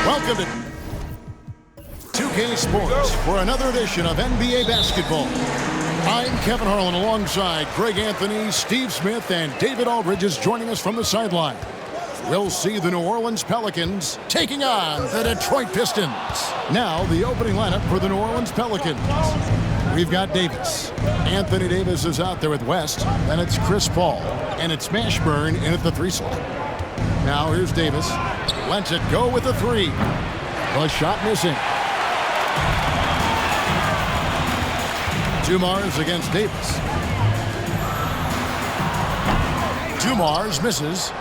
Welcome to 2K Sports for another edition of NBA basketball. I'm Kevin Harlan alongside Greg Anthony, Steve Smith, and David Aldridge is joining us from the sideline. We'll see the New Orleans Pelicans taking on the Detroit Pistons. Now, the opening lineup for the New Orleans Pelicans. We've got Davis. Anthony Davis is out there with West. Then it's Chris Paul. And it's Mashburn in at the 3 slot. Now here's Davis. Lets it go with the 3. The shot missing. Dumars against Davis. Dumars misses.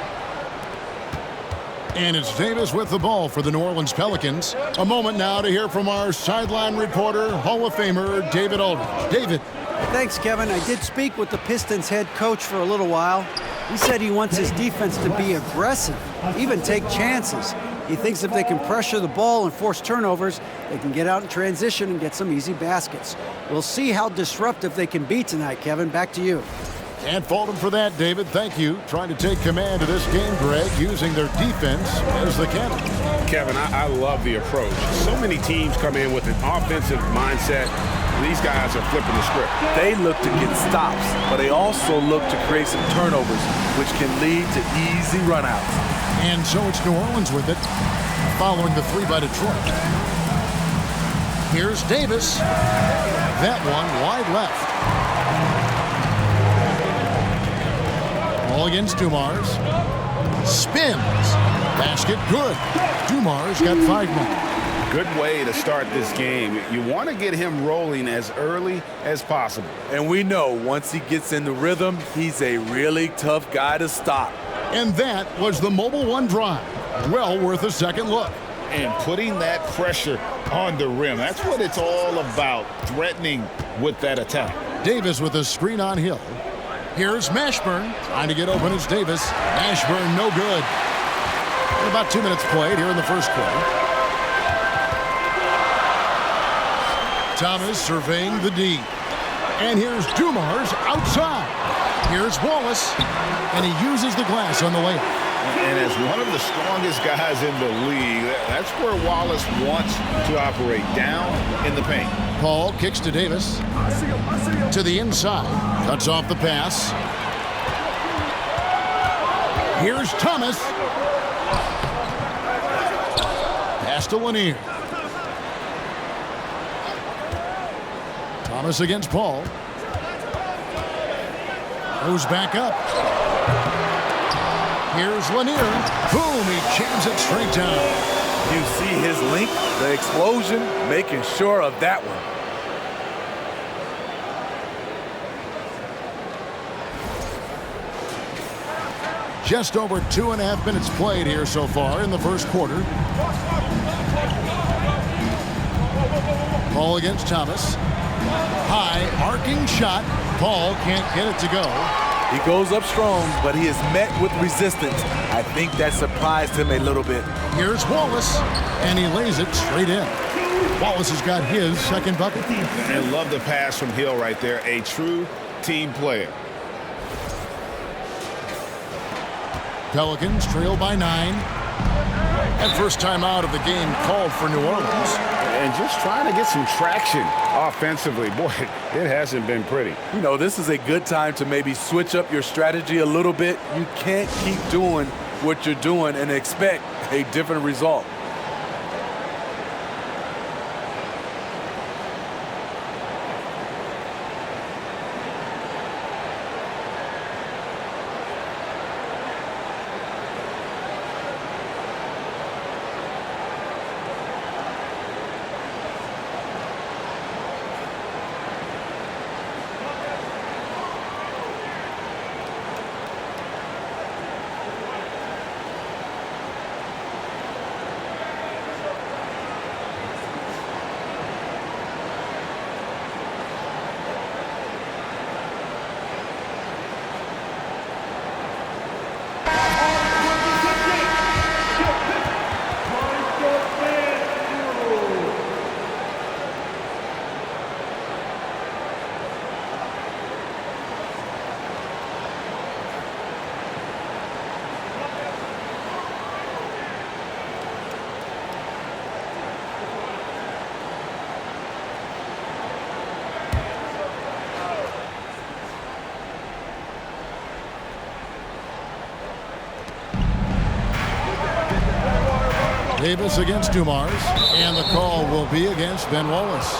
And it's Davis with the ball for the New Orleans Pelicans. A moment now to hear from our sideline reporter, Hall of Famer David Aldridge. David. Thanks, Kevin. I did speak with the Pistons head coach for a little while. He said he wants his defense to be aggressive, even take chances. He thinks if they can pressure the ball and force turnovers, they can get out in transition and get some easy baskets. We'll see how disruptive they can be tonight, Kevin. Back to you. Can't fault him for that, David. Thank you. Trying to take command of this game, Greg, using their defense as the catalyst. Kevin, I love the approach. So many teams come in with an offensive mindset. These guys are flipping the script. They look to get stops, but they also look to create some turnovers, which can lead to easy runouts. And so it's New Orleans with it, following the 3 by Detroit. Here's Davis. That one wide left. Ball against Dumars. Spins. Basket good. Dumars got 5 more. Good way to start this game. You want to get him rolling as early as possible. And we know once he gets in the rhythm, he's a really tough guy to stop. And that was the Mobile One drive. Well worth a second look. And putting that pressure on the rim. That's what it's all about, threatening with that attack. Davis with a screen on Hill. Here's Mashburn. Trying to get open as Davis. Mashburn no good. And about 2 minutes played here in the first quarter. Thomas surveying the D. And here's Dumars outside. Here's Wallace. And he uses the glass on the layup. And as one of the strongest guys in the league, that's where Wallace wants to operate, down in the paint. Paul kicks to Davis. To the inside. Cuts off the pass. Here's Thomas. Pass to Lanier. Thomas against Paul. Goes back up. Here's Lanier. Boom, he jams it straight down. You see his length, the explosion, making sure of that one. Just over 2.5 minutes played here so far in the first quarter. Paul against Thomas. High arcing shot. Paul can't get it to go. He goes up strong, but he is met with resistance. I think that surprised him a little bit. Here's Wallace, and he lays it straight in. Wallace has got his second bucket. And love the pass from Hill right there. A true team player. Pelicans trail by 9. And first time out of the game called for New Orleans. And just trying to get some traction offensively. Boy, it hasn't been pretty. You know, this is a good time to maybe switch up your strategy a little bit. You can't keep doing what you're doing and expect a different result. Davis against Dumars, and the call will be against Ben Wallace.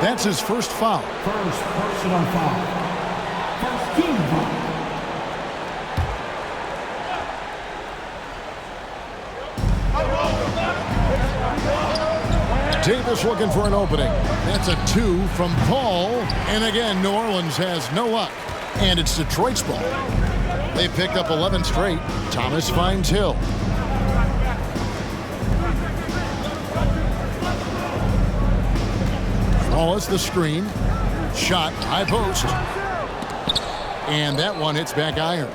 That's his first foul. First personal foul. First team foul. Davis looking for an opening. That's a 2 from Paul. And again, New Orleans has no luck. And it's Detroit's ball. They picked up 11 straight. Thomas finds Hill. Wallace the screen. Shot, high post. And that one hits back iron.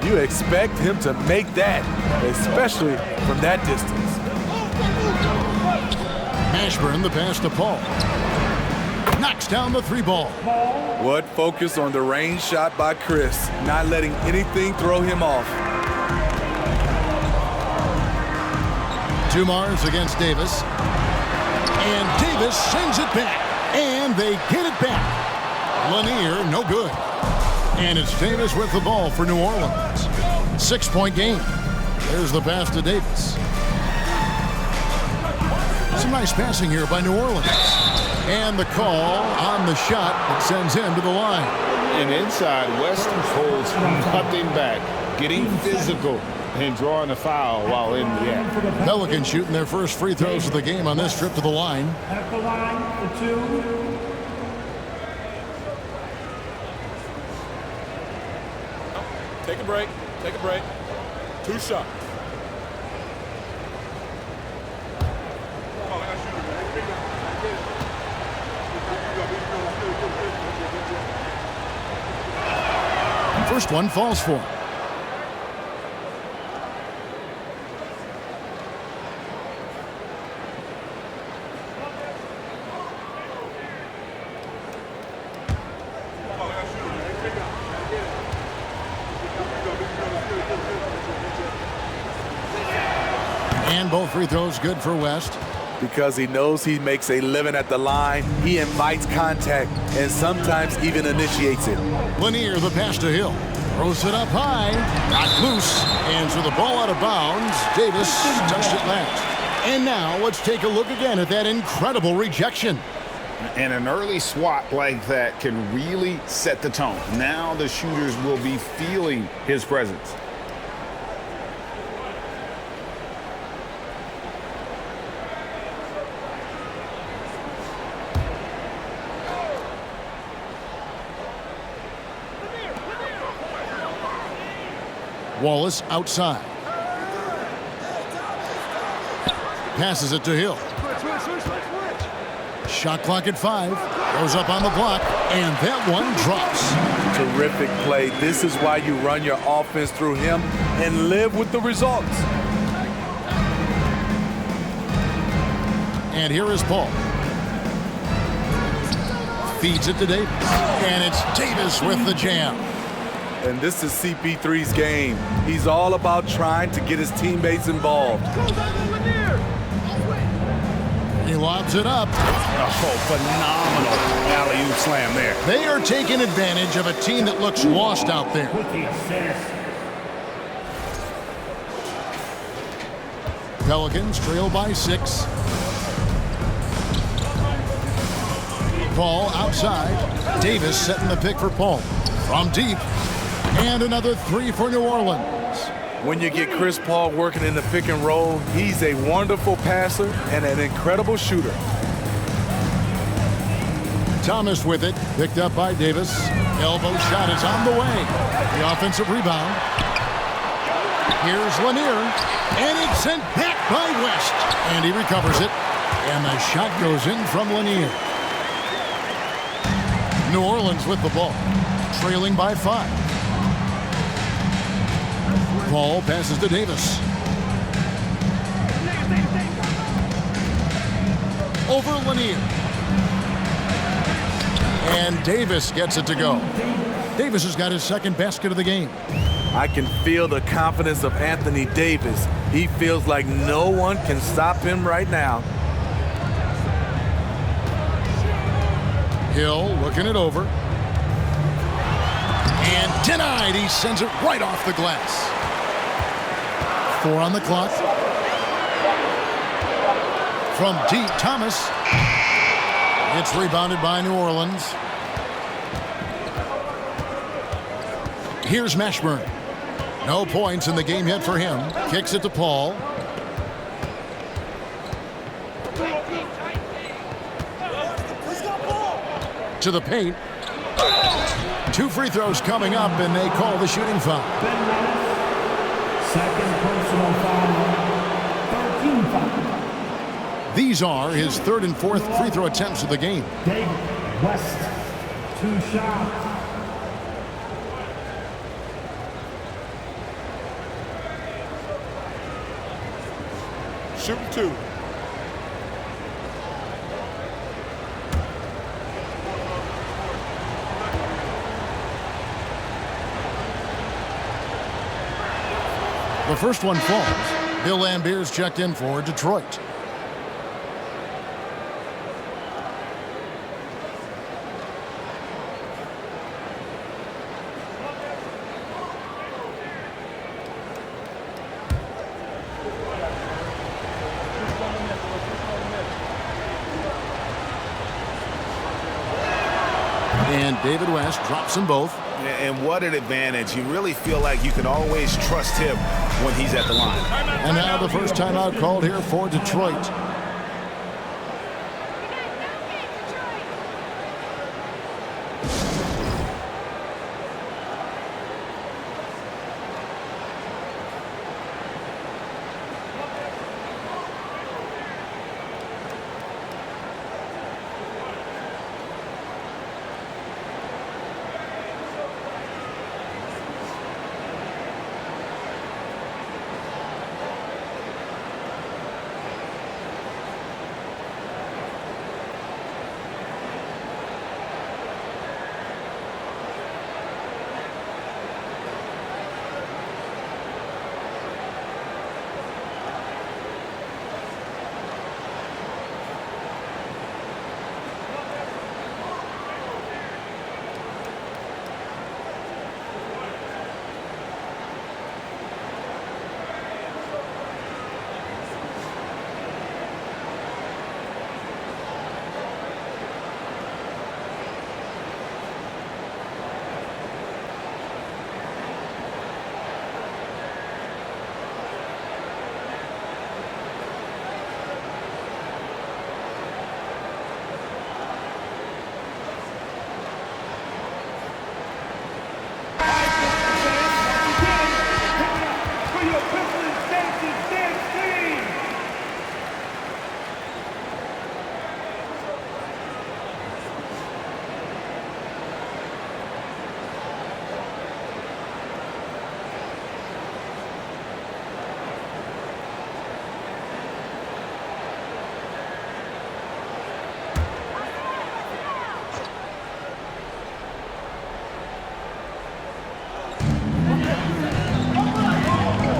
You expect him to make that, especially from that distance. Ashburn the pass to Paul. Knocks down the 3-ball. What focus on the range shot by Chris, not letting anything throw him off. Dumars against Davis. And Davis sends it back. And they get it back. Lanier, no good. And it's Davis with the ball for New Orleans. 6-point game. There's the pass to Davis. Some nice passing here by New Orleans. And the call on the shot that sends him to the line. And inside, Weston holds nothing back, getting physical and drawing a foul while in the act. Pelicans shooting their first free throws of the game on this trip to the line. At the line, the 2. Take a break. Take a break. 2 shots. First one falls for him. And both free throws good for West. Because he knows he makes a living at the line, he invites contact and sometimes even initiates it. Lanier the pass to Hill. Throws it up high. Knocked loose. And so the ball out of bounds. Davis touched it last. And now let's take a look again at that incredible rejection. And an early swat like that can really set the tone. Now the shooters will be feeling his presence. Wallace outside. Passes it to Hill. Shot clock at 5. Goes up on the block. And that one drops. Terrific play. This is why you run your offense through him and live with the results. And here is Paul. Feeds it to Davis. And it's Davis with the jam. And this is CP3's game. He's all about trying to get his teammates involved. He lobs it up. Oh, phenomenal alley-oop slam there. They are taking advantage of a team that looks lost out there. Pelicans trail by 6. Paul outside. Davis setting the pick for Paul. From deep. And another 3 for New Orleans. When you get Chris Paul working in the pick and roll, he's a wonderful passer and an incredible shooter. Thomas with it, picked up by Davis. Elbow shot is on the way. The offensive rebound. Here's Lanier, and it's sent back by West. And he recovers it, and the shot goes in from Lanier. New Orleans with the ball, trailing by 5. Paul passes to Davis. Over Lanier. And Davis gets it to go. Davis has got his second basket of the game. I can feel the confidence of Anthony Davis. He feels like no one can stop him right now. Hill looking it over. And denied. He sends it right off the glass. 4 on the clock. From deep, Thomas. It's rebounded by New Orleans. Here's Mashburn. No points in the game yet for him. Kicks it to Paul. To the paint. 2 free throws coming up, and they call the shooting foul. Second personal foul. 13 foul. These are his 3rd and 4th free throw attempts of the game. David West. 2 shots. Shoot 2. The first one falls. Bill Lambert's checked in for Detroit. And David West drops them both. And what an advantage. You really feel like you can always trust him when he's at the line. And now the first timeout called here for Detroit.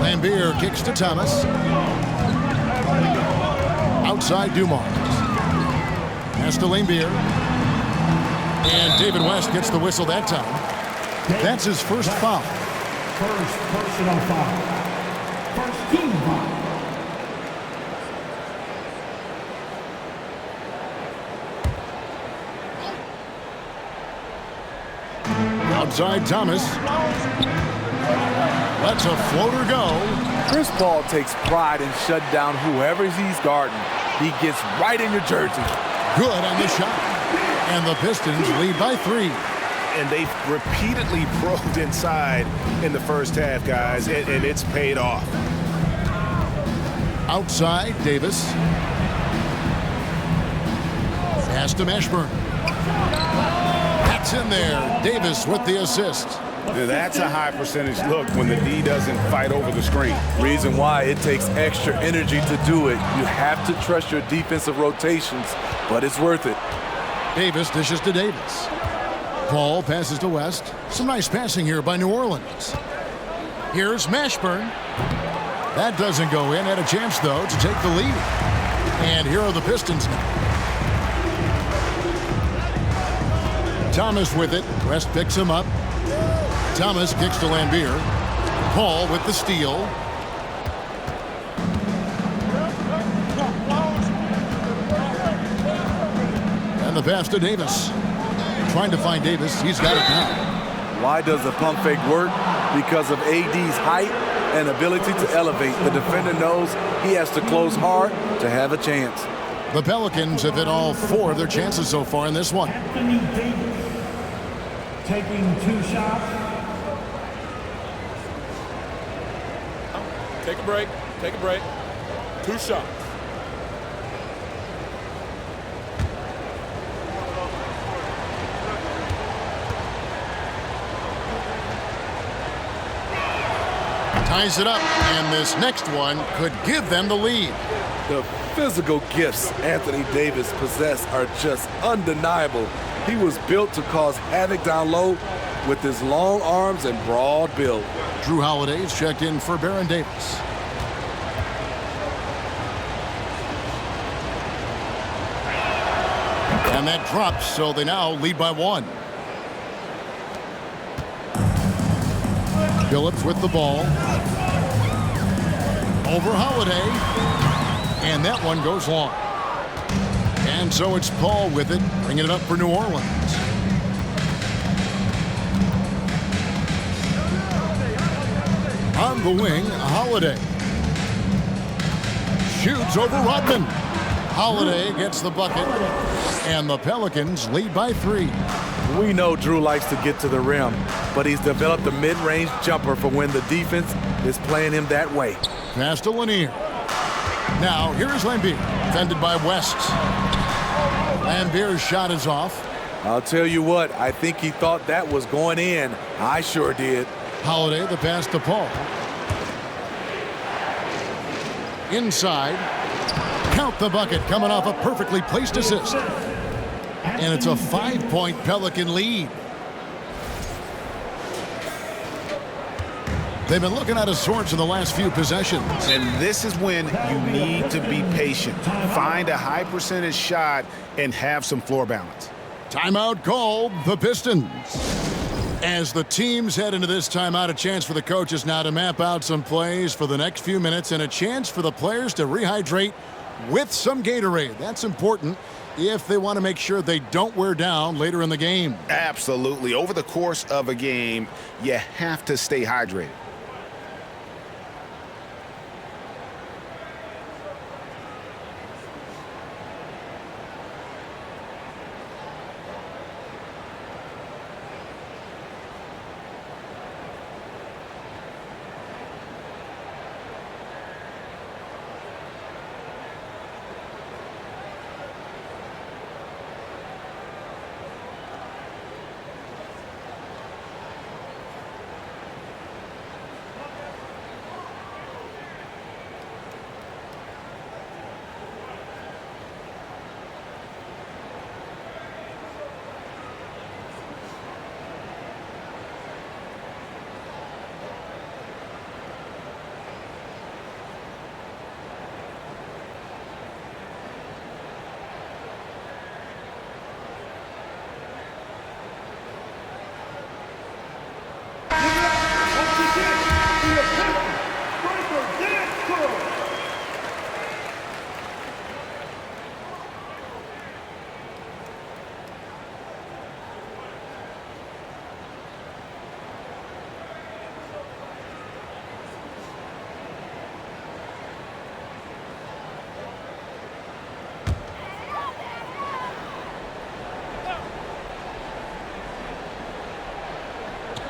Lambier kicks to Thomas. Outside Dumars. Pass to Lambier. And David West gets the whistle that time. That's his first foul. First personal foul. First team foul. Outside Thomas. Lets a floater go. Chris Paul takes pride in shutting down whoever he's guarding. He gets right in your jersey. Good on the shot. And the Pistons lead by 3. And they've repeatedly probed inside in the first half, guys, and it's paid off. Outside, Davis. Pass to Mashburn. That's in there. Davis with the assist. That's a high percentage look when the D doesn't fight over the screen. Reason why it takes extra energy to do it. You have to trust your defensive rotations, but it's worth it. Davis dishes to Davis. Paul passes to West. Some nice passing here by New Orleans. Here's Mashburn. That doesn't go in. Had a chance, though, to take the lead. And here are the Pistons now. Thomas with it. West picks him up. Thomas kicks to Lambier. Paul with the steal. The pass to Davis. Trying to find Davis. He's got it now. Why does the pump fake work? Because of AD's height and ability to elevate. The defender knows he has to close hard to have a chance. The Pelicans have hit all 4 of their chances so far in this one. Anthony Davis taking 2 shots. Take a break. Take a break. 2 shots. Ties it up, and this next one could give them the lead. The physical gifts Anthony Davis possesses are just undeniable. He was built to cause havoc down low with his long arms and broad build. Drew Holiday's checked in for Baron Davis. And that drops, so they now lead by 1. Phillips with the ball. Over Holiday. And that one goes long. And so it's Paul with it, bringing it up for New Orleans. On the wing, Holiday. Shoots over Rodman. Holiday gets the bucket. And the Pelicans lead by 3. We know Drew likes to get to the rim, but he's developed a mid-range jumper for when the defense is playing him that way. Pass to Lanier. Now, here's Lambier, defended by West. Lambier's shot is off. I'll tell you what, I think he thought that was going in. I sure did. Holiday, the pass to Paul. Inside. Count the bucket, coming off a perfectly placed assist. And it's a 5-point Pelican lead. They've been looking out of sorts in the last few possessions. And this is when you need to be patient. Find a high percentage shot and have some floor balance. Timeout called, the Pistons. As the teams head into this timeout, a chance for the coaches now to map out some plays for the next few minutes and a chance for the players to rehydrate with some Gatorade. That's important if they want to make sure they don't wear down later in the game. Absolutely. Over the course of a game, you have to stay hydrated.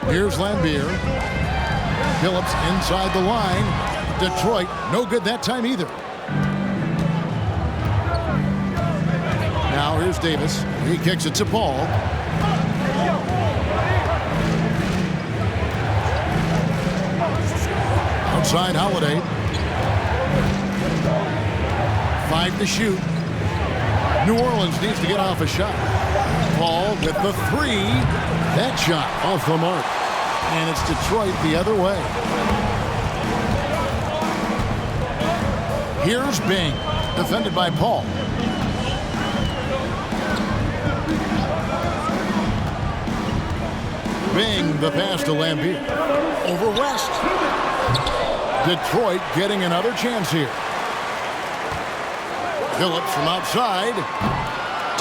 Here's Lambier. Phillips inside the line. Detroit, no good that time either. Now here's Davis. He kicks it to Paul. Outside Holiday. 5 to shoot. New Orleans needs to get off a shot. Paul with the 3. That shot off the mark. And it's Detroit the other way. Here's Bing, defended by Paul. Bing, the pass to Lambier. Over West. Detroit getting another chance here. Phillips from outside.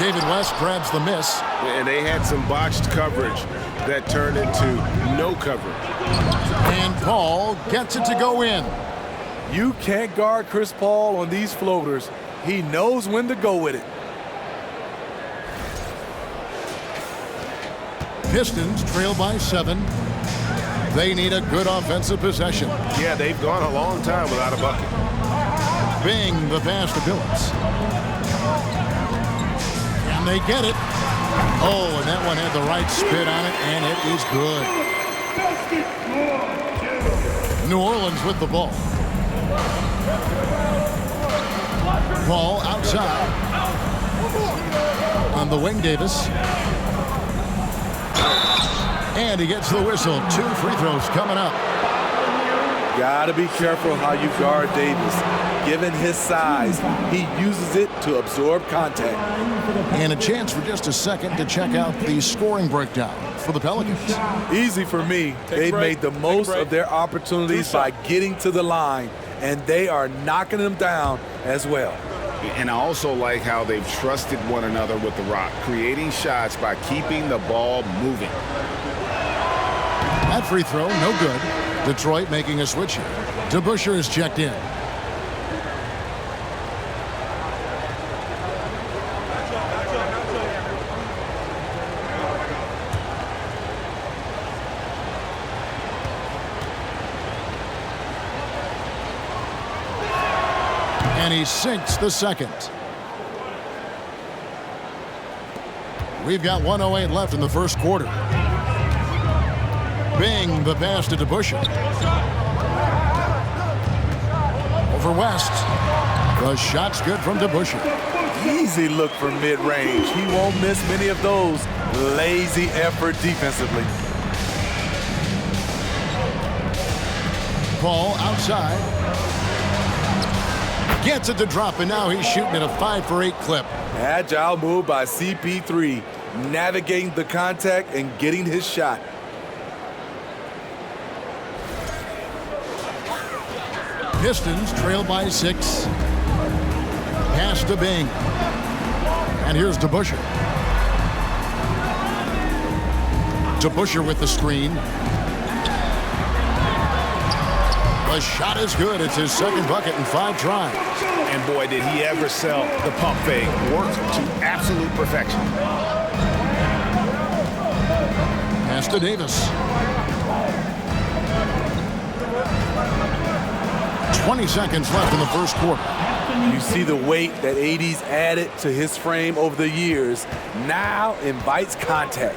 David West grabs the miss. And they had some botched coverage that turned into no coverage. And Paul gets it to go in. You can't guard Chris Paul on these floaters. He knows when to go with it. Pistons trail by 7. They need a good offensive possession. Yeah, they've gone a long time without a bucket. Bing the pass to Billups. And they get it. Oh, and that one had the right spin on it, and it is good. New Orleans with the ball. Ball outside. On the wing, Davis. And he gets the whistle. 2 free throws coming up. Gotta be careful how you guard Davis. Given his size, he uses it to absorb contact. And a chance for just a second to check out the scoring breakdown for the Pelicans. Easy for me. They've made the most of their opportunities by getting to the line, and they are knocking them down as well. And I also like how they've trusted one another with the rock, creating shots by keeping the ball moving. That free throw, no good. Detroit making a switch here. DeBusschere is checked in. And he sinks the second. We've got 1:08 left in the first quarter. Bing the pass to DeBusschere. Over West. The shot's good from DeBusschere. Easy look from mid-range. He won't miss many of those. Lazy effort defensively. Paul outside. Gets it to drop, and now he's shooting at a 5-for-8 clip. Agile move by CP3, navigating the contact and getting his shot. Pistons trail by 6. Pass to Bing. And here's DeBusschere. DeBusschere with the screen. The shot is good. It's his second bucket in 5 tries. And boy, did he ever sell the pump fake. Worked to absolute perfection. Pass to Davis. 20 seconds left in the first quarter. You see the weight that AD's added to his frame over the years. Now invites contact.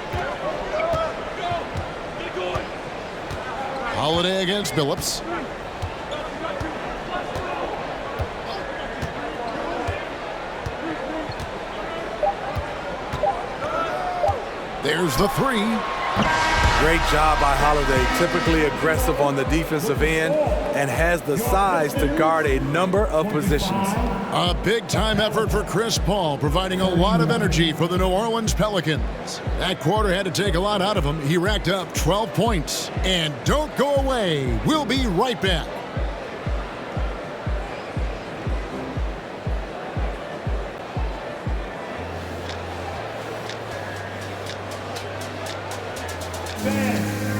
Holiday against Billups. There's the 3. Great job by Holiday, typically aggressive on the defensive end and has the size to guard a number of positions. A big-time effort for Chris Paul, providing a lot of energy for the New Orleans Pelicans. That quarter had to take a lot out of him. He racked up 12 points. And don't go away. We'll be right back.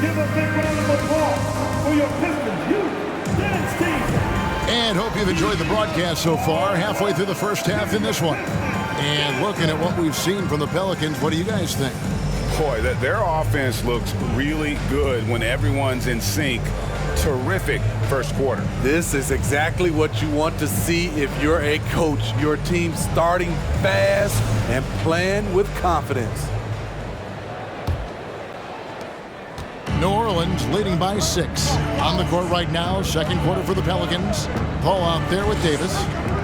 Give a big round of applause for your Pistons youth dance team. And hope you've enjoyed the broadcast so far. Halfway through the first half in this one. And looking at what we've seen from the Pelicans, what do you guys think? Boy, their offense looks really good when everyone's in sync. Terrific first quarter. This is exactly what you want to see if you're a coach. Your team starting fast and playing with confidence. New Orleans leading by 6. On the court right now, second quarter for the Pelicans. Paul out there with Davis.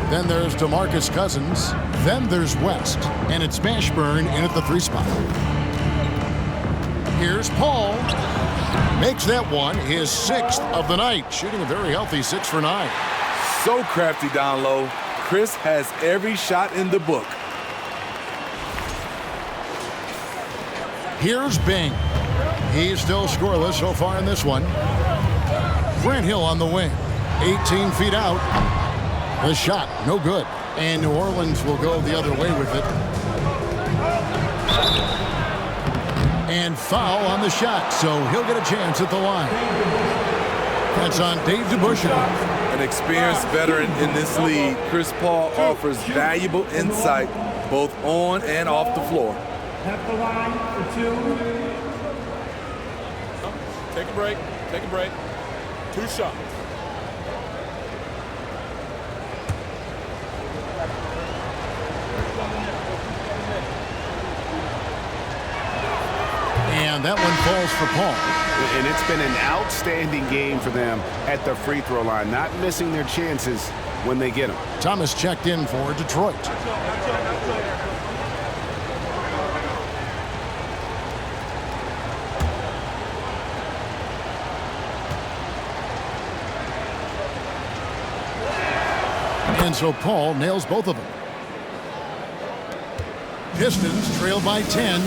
Then there's DeMarcus Cousins. Then there's West. And it's Mashburn in at the 3 spot. Here's Paul. Makes that one his 6th of the night. Shooting a very healthy 6 for 9. So crafty down low. Chris has every shot in the book. Here's Bing. He's still scoreless so far in this one. Grant Hill on the wing. 18 feet out. The shot, no good. And New Orleans will go the other way with it. And foul on the shot, so he'll get a chance at the line. That's on Dave DeBusschere. An experienced veteran in this league, Chris Paul offers valuable insight both on and off the floor. At the line for 2. Take a break. Take a break. 2 shots. And that one falls for Paul. And it's been an outstanding game for them at the free throw line, not missing their chances when they get them. Thomas checked in for Detroit. And so Paul nails both of them. Pistons trail by 10.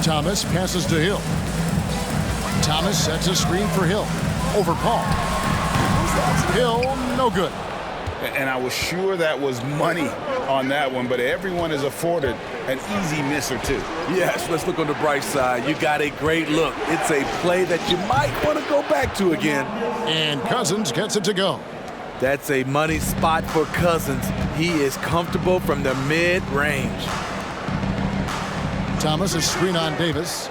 Thomas passes to Hill. Thomas sets a screen for Hill. Over Paul. Hill, no good. And I was sure that was money on that one, but everyone is afforded an easy miss or two. Yes, let's look on the bright side. You got a great look. It's a play that you might want to go back to again. And Cousins gets it to go. That's a money spot for Cousins. He is comfortable from the mid-range. Thomas is screen on Davis.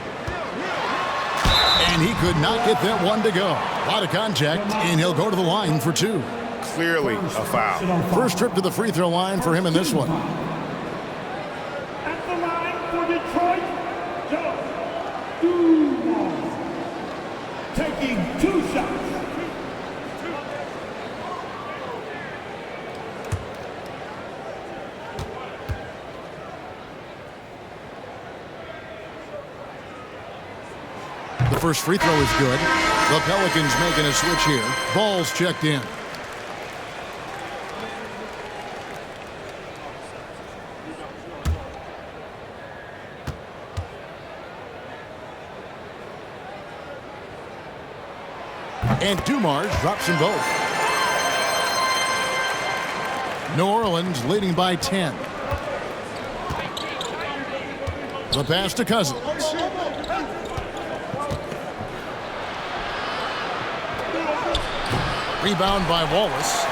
And he could not get that one to go. A lot of contact, and he'll go to the line for 2. Clearly a foul. First trip to the free throw line for him in this one. At the line for Detroit, Joe Dumars. Taking 2 shots. The first free throw is good. The Pelicans making a switch here. Ball's checked in. And Dumars drops them both. New Orleans leading by 10. The pass to Cousins. Rebound by Wallace.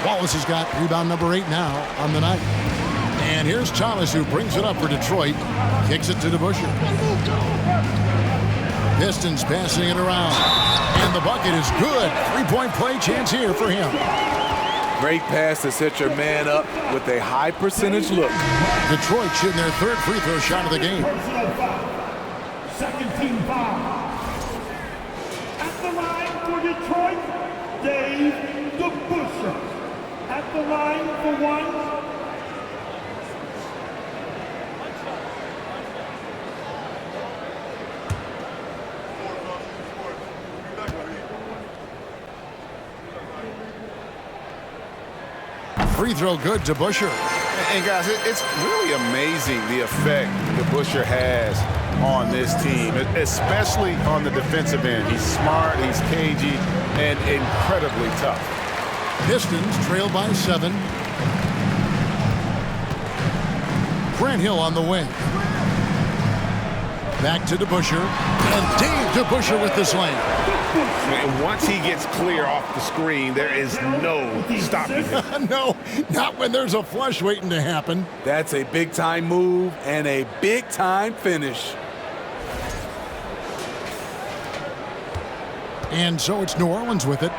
Wallace has got rebound number 8 now on the night. And here's Thomas, who brings it up for Detroit. Kicks it to DeBusschere. Pistons passing it around. And the bucket is good. 3-point play chance here for him. Great pass to set your man up with a high percentage look. Detroit shooting their 3rd free throw shot of the game. Personal foul. Second team foul. At the line for Detroit, Dave DeBusschere. At the line for 1. Free throw good to DeBusschere. And guys, it's really amazing the effect DeBusschere has on this team, especially on the defensive end. He's smart, he's cagey, and incredibly tough. Pistons trail by 7. Grant Hill on the wing. Back to DeBusschere. And Dave DeBusschere with the slam. And once he gets clear off the screen, there is no stopping him. No, not when there's a flush waiting to happen. That's a big-time move and a big-time finish. And so it's New Orleans with it.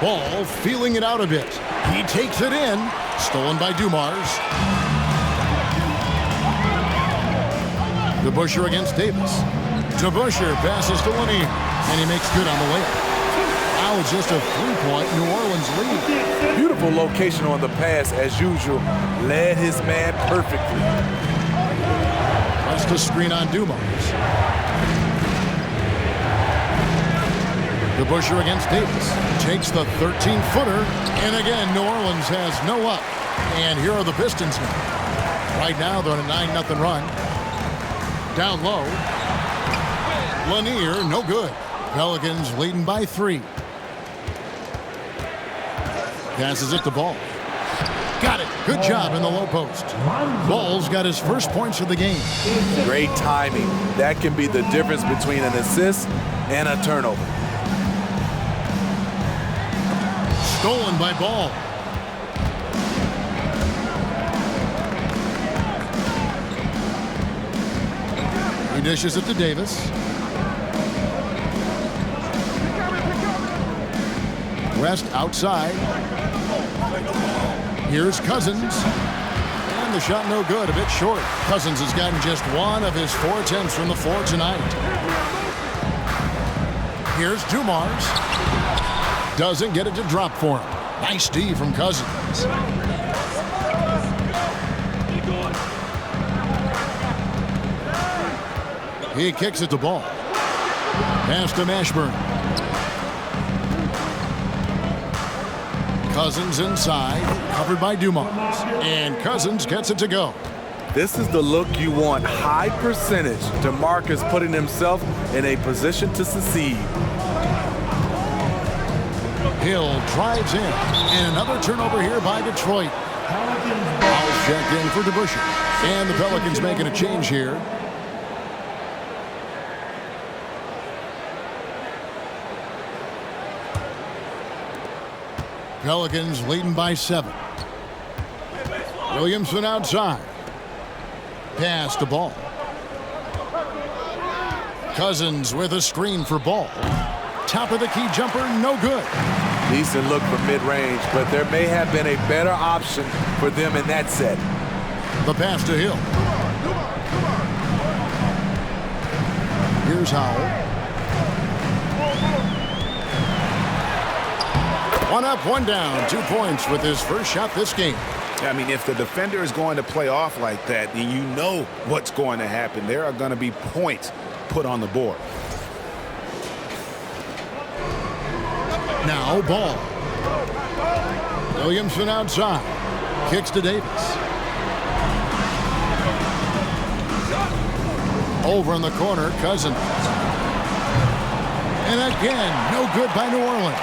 Ball feeling it out a bit. He takes it in. Stolen by Dumars. DeBusschere against Davis. DeBusschere passes to Lanier. And he makes good on the layup. Now it's just a 3-point New Orleans lead. Beautiful location on the pass as usual. Led his man perfectly. That's the screen on Dumars. DeBusschere against Davis. Takes the 13-footer. And again, New Orleans has no up. And here are the Pistons now. Right now, they're on a 9-0 run. Down low. Lanier, no good. Pelicans leading by 3. Passes it to Ball. Got it. Good job in the low post. Ball's got his first points of the game. Great timing. That can be the difference between an assist and a turnover. Stolen by Ball. He dishes it to Davis. West outside. Here's Cousins. And the shot no good, a bit short. Cousins has gotten just one of his 4 attempts from the floor tonight. Here's Dumars. Doesn't get it to drop for him. Nice D from Cousins. He kicks it to Ball. Pass to Mashburn. Cousins inside, covered by Dumars. And Cousins gets it to go. This is the look you want. High percentage. DeMarcus putting himself in a position to succeed. Hill drives in. And another turnover here by Detroit. Fouls checked in for DeBusschere. And the Pelicans making a change here. Pelicans leading by 7. Williamson outside. Pass to Ball. Cousins with a screen for Ball. Top of the key jumper, no good. Decent look from mid-range, but there may have been a better option for them in that set. The pass to Hill. Here's Howell. One up, one down. 2 points with his first shot this game. I mean, if the defender is going to play off like that, then you know what's going to happen. There are going to be points put on the board. Now Ball. Williamson outside. Kicks to Davis. Over in the corner, Cousins. And again, no good by New Orleans.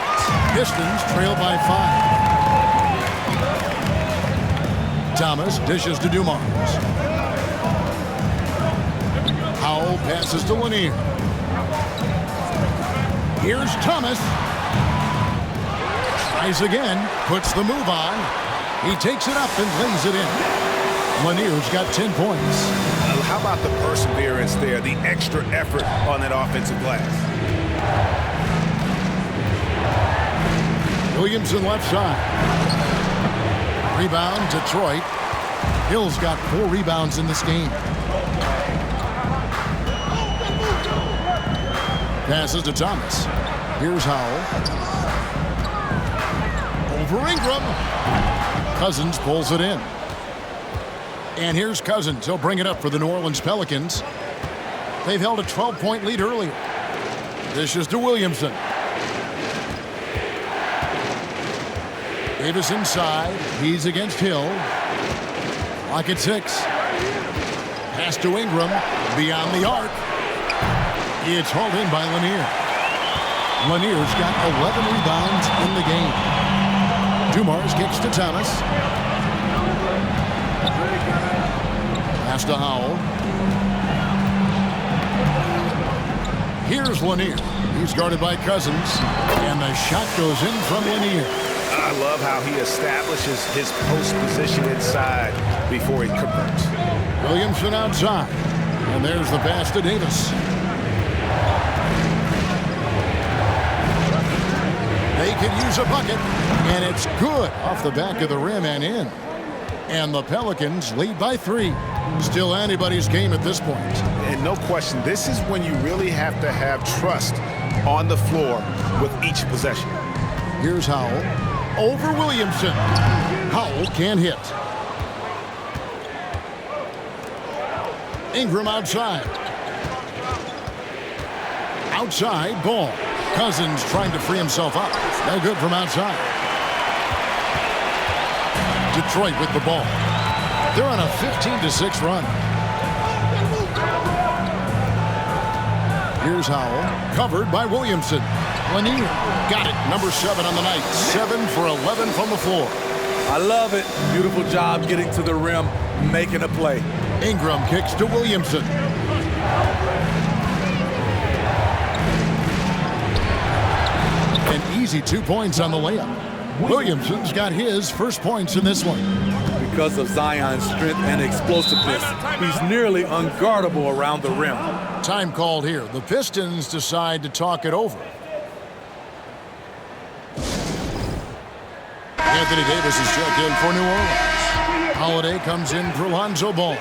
Pistons trail by 5. Thomas dishes to Dumars. Howell passes to Lanier. Here's Thomas. Tries again, puts the move on. He takes it up and lays it in. Lanier's got 10 points. How about the perseverance there, the extra effort on that offensive glass? Williamson left side. Rebound, Detroit. Hill's got 4 rebounds in this game. Passes to Thomas. Here's Howell. Over Ingram. Cousins pulls it in. And here's Cousins. He'll bring it up for the New Orleans Pelicans. They've held a 12-point lead earlier. This is to Williamson. Davis inside. He's against Hill. Lock at 6. Pass to Ingram. Beyond the arc. It's hauled in by Lanier. Lanier's got 11 rebounds in the game. Dumars kicks to Thomas. Pass to Howell. Here's Lanier. He's guarded by Cousins. And the shot goes in from Lanier. I love how he establishes his post position inside before he converts. Williamson outside. And there's the pass to Davis. They could use a bucket. And it's good off the back of the rim and in. And the Pelicans lead by 3. Still anybody's game at this point. And no question, this is when you really have to have trust on the floor with each possession. Here's Howell. Over Williamson. Howell can't hit. Ingram outside. Outside, Ball. Cousins trying to free himself up. No good from outside. Detroit with the ball. They're on a 15-6 run. Here's Howell. Covered by Williamson. Lanier got it. Number 7 on the night. 7 for 11 from the floor. I love it. Beautiful job getting to the rim, making a play. Ingram kicks to Williamson. An easy 2 points on the layup. Williamson's got his first points in this one. Because of Zion's strength and explosiveness, he's nearly unguardable around the rim. Time called here. The Pistons decide to talk it over. Anthony Davis is checked in for New Orleans. Holiday comes in for Lonzo Ball.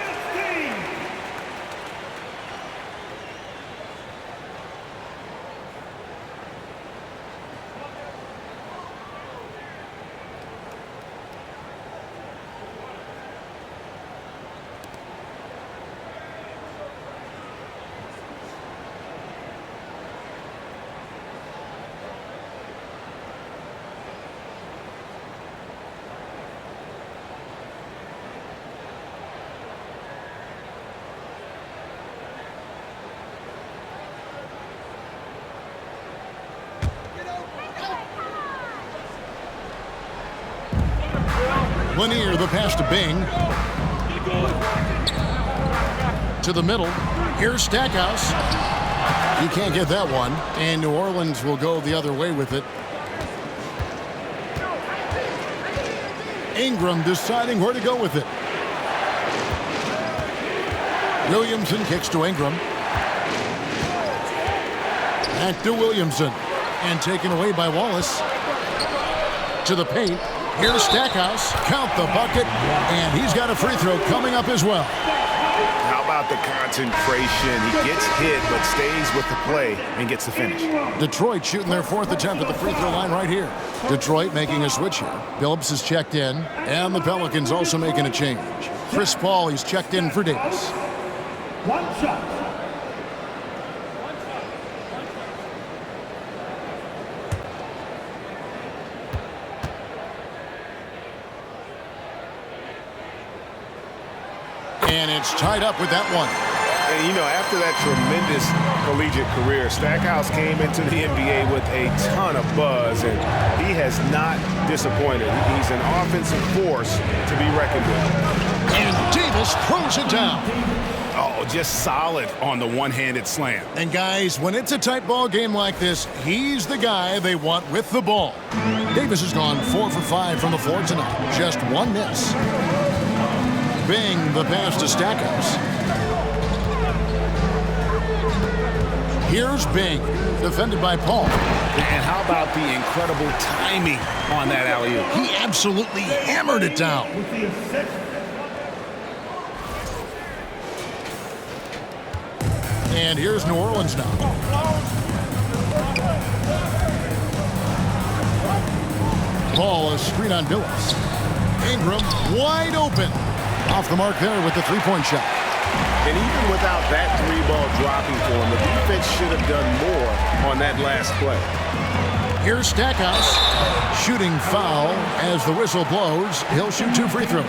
Lanier, the pass to Bing. To the middle. Here's Stackhouse. He can't get that one. And New Orleans will go the other way with it. Ingram deciding where to go with it. Williamson kicks to Ingram. Back to Williamson. And taken away by Wallace. To the paint. Here's Stackhouse. Count the bucket. And he's got a free throw coming up as well. How about the concentration? He gets hit but stays with the play and gets the finish. Detroit shooting their fourth attempt at the free throw line right here. Detroit making a switch here. Phillips is checked in. And the Pelicans also making a change. Chris Paul, he's checked in for Davis. One shot. And it's tied up with that one. And, you know, after that tremendous collegiate career, Stackhouse came into the NBA with a ton of buzz, and he has not disappointed. He's an offensive force to be reckoned with. And Davis throws it down. Oh, just solid on the one-handed slam. And, guys, when it's a tight ball game like this, he's the guy they want with the ball. Davis has gone 4 for 5 from the floor tonight. Just one miss. Bing, the pass to Stackhouse. Here's Bing, defended by Paul. And how about the incredible timing on that alley-oop? He absolutely hammered it down. And here's New Orleans now. Ball, a screen on Billups. Ingram wide open. Off the mark there with the three-point shot. And even without that three ball dropping for him, the defense should have done more on that last play. Here's Stackhouse. Shooting foul as the whistle blows. He'll shoot 2 free throws.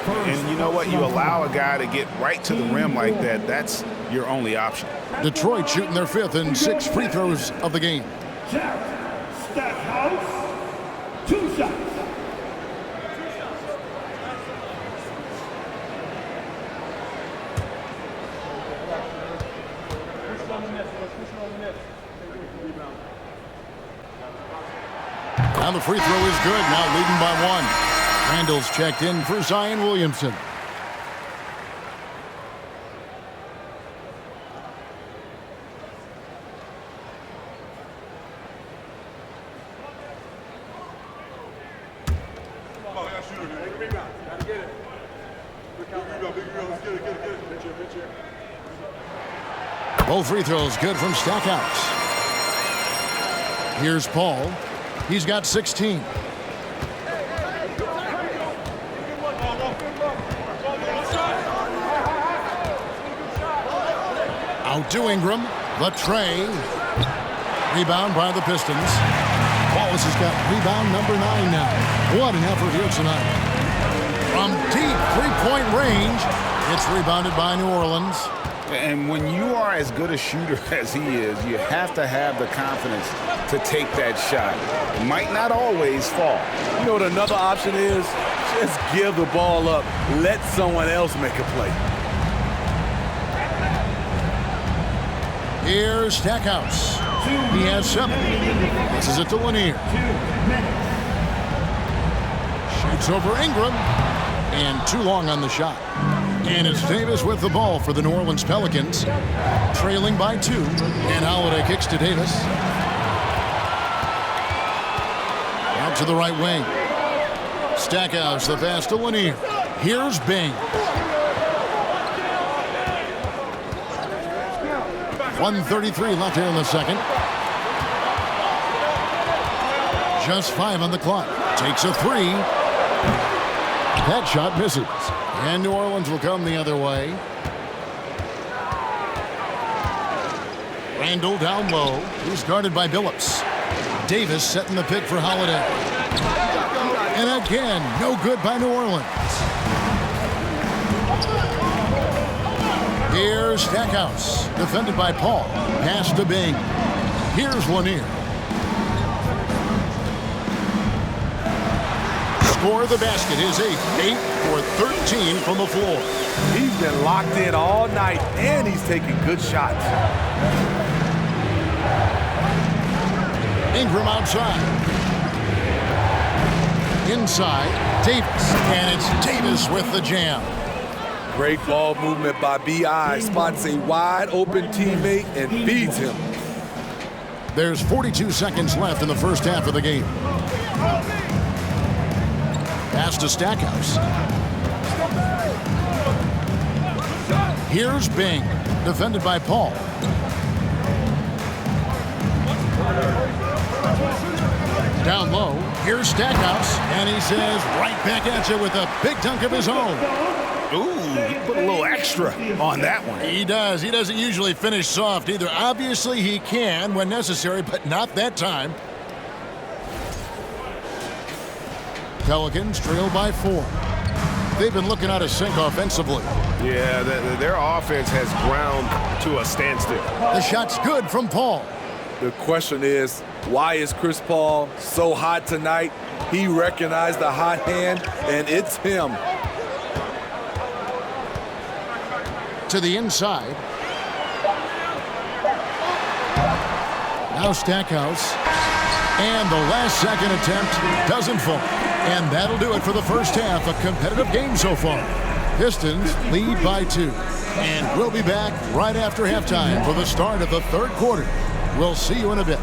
And you know what? You allow a guy to get right to the rim like that, that's your only option. Detroit shooting their 5th and 6th free throws of the game. Stackhouse, 2 shots. Now the free throw is good. Now leading by 1. Randall's checked in for Zion Williamson. Both free throws good from Stackhouse. Here's Paul. He's got 16. Out to Ingram. The tray. Rebound by the Pistons. Wallace has got rebound number 9 now. What an effort here tonight. From deep three-point range, it's rebounded by New Orleans. And when you are as good a shooter as he is, you have to have the confidence to take that shot. It might not always fall. You know what another option is? Just give the ball up. Let someone else make a play. Here's Stackhouse. He has 7. Passes it to Lanier. Shoots over Ingram. And too long on the shot. And it's Davis with the ball for the New Orleans Pelicans. Trailing by 2. And Holiday kicks to Davis. Out to the right wing. Stackhouse, the pass to Lanier. Here's Bing. 1:33 left here in the second. Just 5 on the clock. Takes a 3. That shot misses. And New Orleans will come the other way. Randall down low. He's guarded by Billups. Davis setting the pick for Holiday. And again, no good by New Orleans. Here's Stackhouse, defended by Paul. Pass to Bing. Here's Lanier. Score the basket, his 8th. 8 for 13 from the floor. He's been locked in all night, and he's taking good shots. Ingram outside. Inside, Davis. And it's Davis with the jam. Great ball movement by B.I. Spots a wide open teammate and feeds him. There's 42 seconds left in the first half of the game. Pass to Stackhouse. Here's Bing, defended by Paul. Down low, here's Stackhouse, and he says right back at you with a big dunk of his own. Ooh, he put a little extra on that one. He does. He doesn't usually finish soft either. Obviously, he can when necessary, but not that time. Pelicans trail by 4. They've been looking out of sync offensively. Yeah, their offense has ground to a standstill. The shot's good from Paul. The question is, why is Chris Paul so hot tonight? He recognized the hot hand, and it's him. To the inside. Now Stackhouse. And the last second attempt doesn't fall. And that'll do it for the first half. A competitive game so far. Pistons lead by 2. And we'll be back right after halftime for the start of the third quarter. We'll see you in a bit.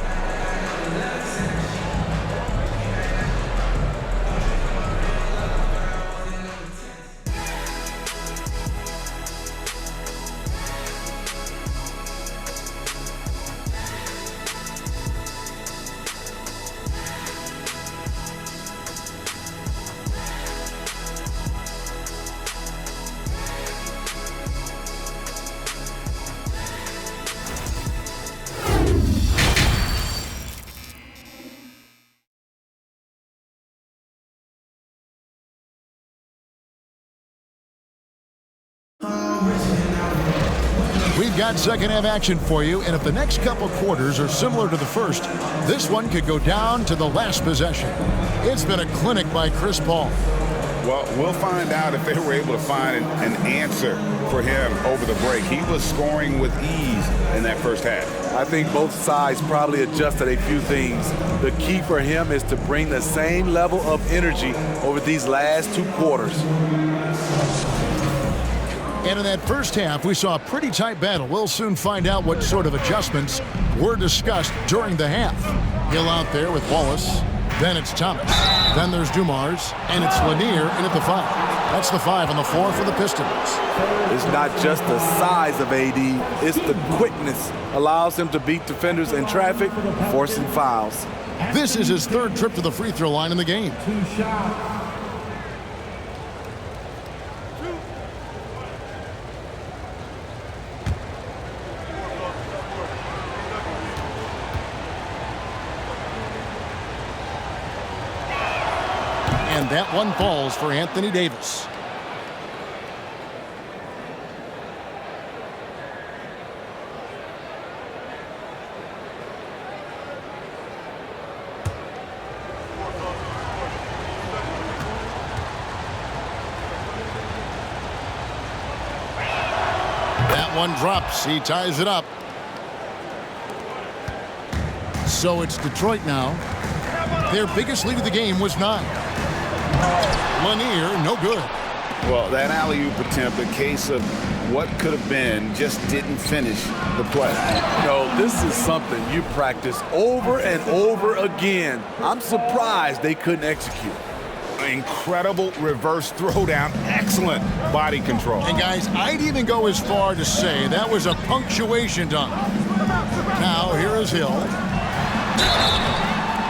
We've got second half action for you, and if the next couple quarters are similar to the first, this one could go down to the last possession. It's been a clinic by Chris Paul. Well, we'll find out if they were able to find an answer for him over the break. He was scoring with ease in that first half. I think both sides probably adjusted a few things. The key for him is to bring the same level of energy over these last 2 quarters. And in that first half, we saw a pretty tight battle. We'll soon find out what sort of adjustments were discussed during the half. Hill out there with Wallace. Then it's Thomas. Then there's Dumars. And it's Lanier in at the 5. That's the 5 on the floor for the Pistons. It's not just the size of AD, it's the quickness. Allows him to beat defenders in traffic, forcing fouls. This is his 3rd trip to the free throw line in the game. 2 shots. And that one falls for Anthony Davis. That one drops. He ties it up. So it's Detroit now. Their biggest lead of the game was 9. Lanier, no good. Well, that alley-oop attempt, a case of what could have been, just didn't finish the play. This is something you practice over and over again. I'm surprised they couldn't execute. Incredible reverse throwdown. Excellent body control. And guys, I'd even go as far to say that was a punctuation dunk. Now, here is Hill.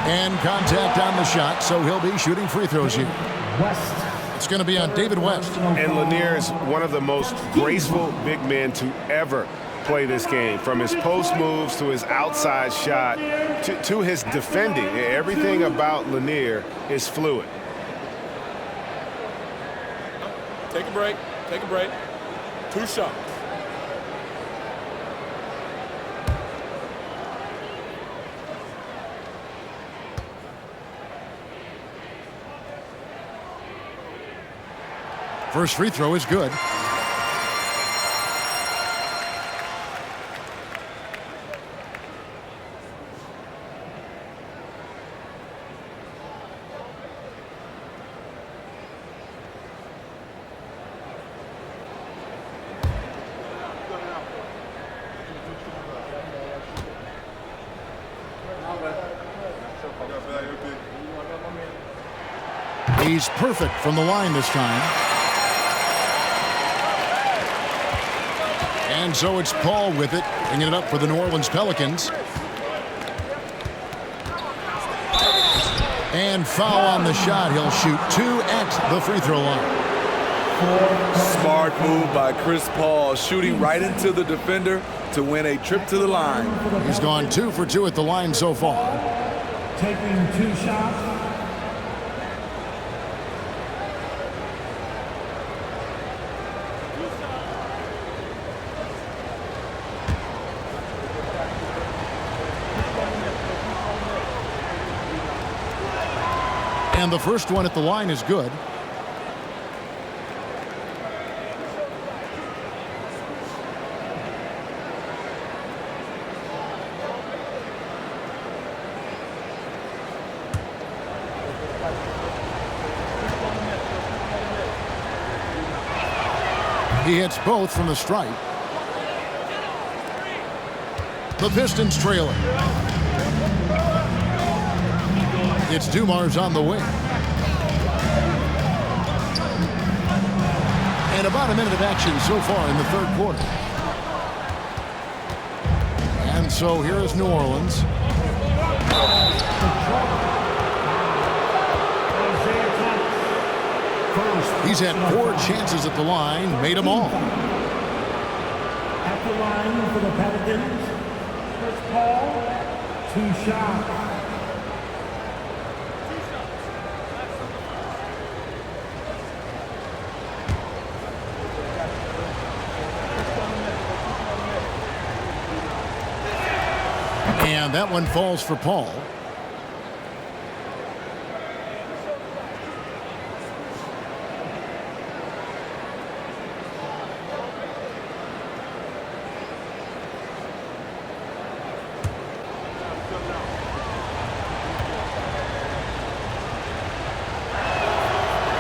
And contact on the shot, so he'll be shooting free throws here. It's going to be on David West. And Lanier is one of the most graceful big men to ever play this game. From his post moves to his outside shot to his defending. Everything about Lanier is fluid. Take a break. Take a break. 2 shots. First free throw is good. He's perfect from the line this time. And so it's Paul with it, bringing it up for the New Orleans Pelicans. And foul on the shot. He'll shoot 2 at the free throw line. Smart move by Chris Paul, shooting right into the defender to win a trip to the line. He's gone 2 for 2 at the line so far. Taking 2 shots. And the first one at the line is good. He hits both from the stripe. The Pistons trailing. It's Dumars on the wing. And about a minute of action so far in the third quarter. And so here is New Orleans. He's had 4 chances at the line, made them all. At the line for the Pelicans, Chris Paul, 2 shots. And that one falls for Paul.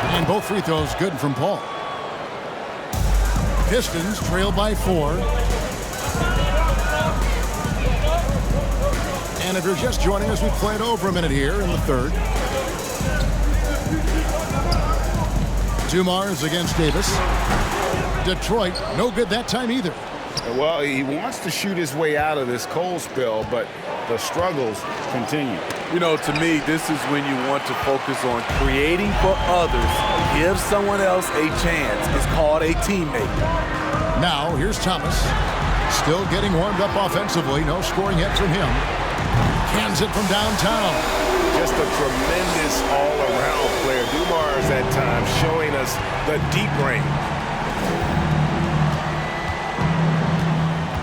And both free throws good from Paul. Pistons trail by 4. And if you're just joining us, we've played over a minute here in the third. Dumars against Davis. Detroit, no good that time either. Well, he wants to shoot his way out of this cold spell, but the struggles continue. To me, this is when you want to focus on creating for others. Give someone else a chance. It's called a teammate. Now, here's Thomas. Still getting warmed up offensively. No scoring yet from him. Cans it from downtown. Just a tremendous all-around player. Dumars at times showing us the deep range.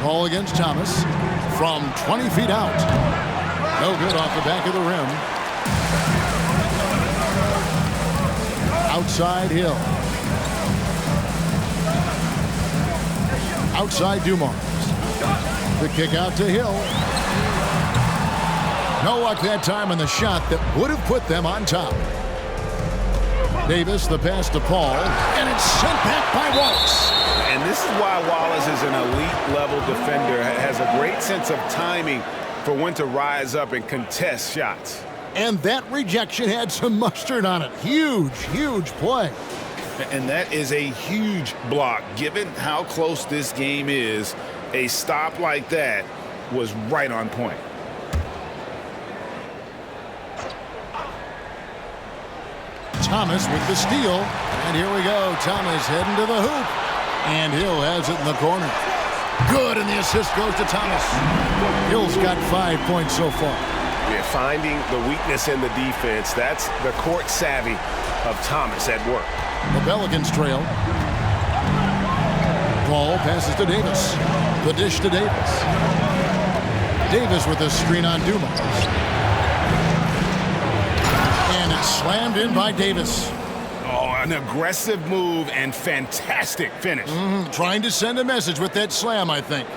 Ball against Thomas from 20 feet out. No good off the back of the rim. Outside Hill. Outside Dumars. The kick out to Hill. No luck that time on the shot that would have put them on top. Davis, the pass to Paul, and it's sent back by Wallace. And this is why Wallace is an elite-level defender, has a great sense of timing for when to rise up and contest shots. And that rejection had some mustard on it. Huge, huge play. And that is a huge block. Given how close this game is, a stop like that was right on point. Thomas with the steal. And here we go. Thomas heading to the hoop. And Hill has it in the corner. Good, and the assist goes to Thomas. Hill's got 5 points so far. Yeah, finding the weakness in the defense. That's the court savvy of Thomas at work. The Pelicans trail. Paul passes to Davis. The dish to Davis. Davis with a screen on Dumas. And it's slammed in by Davis. Oh, an aggressive move and fantastic finish. Trying to send a message with that slam, I think.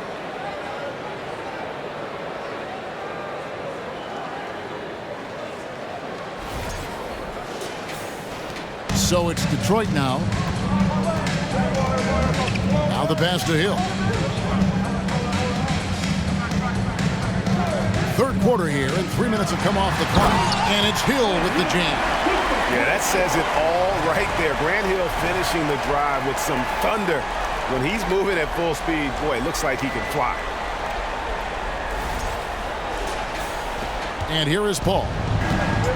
So it's Detroit now. Now the pass to Hill. Third quarter here, and 3 minutes have come off the clock. And it's Hill with the jam. Yeah, that says it all right there. Grant Hill finishing the drive with some thunder. When he's moving at full speed, boy, it looks like he can fly. And here is Paul.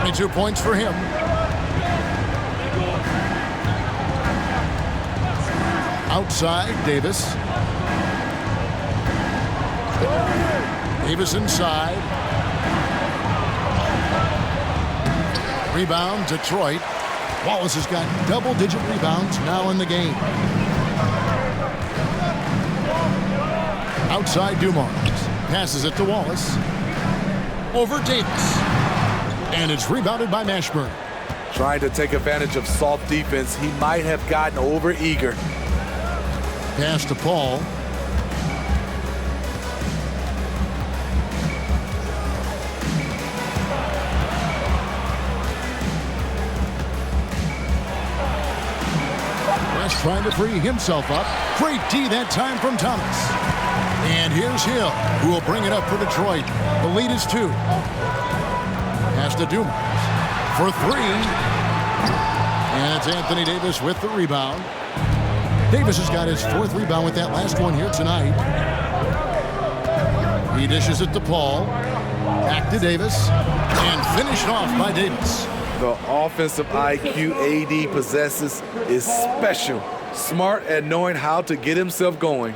22 points for him. Outside, Davis. Davis inside. Rebound, Detroit. Wallace has got double-digit rebounds now in the game. Outside, Dumars. Passes it to Wallace. Over Davis. And it's rebounded by Mashburn. Trying to take advantage of soft defense, he might have gotten over-eager. Pass to Paul. West trying to free himself up. Great D that time from Thomas. And here's Hill, who will bring it up for Detroit. The lead is 2. Pass to Dumas for 3. And it's Anthony Davis with the rebound. Davis has got his 4th rebound with that last one here tonight. He dishes it to Paul. Back to Davis. And finished off by Davis. The offensive IQ AD possesses is special. Smart at knowing how to get himself going.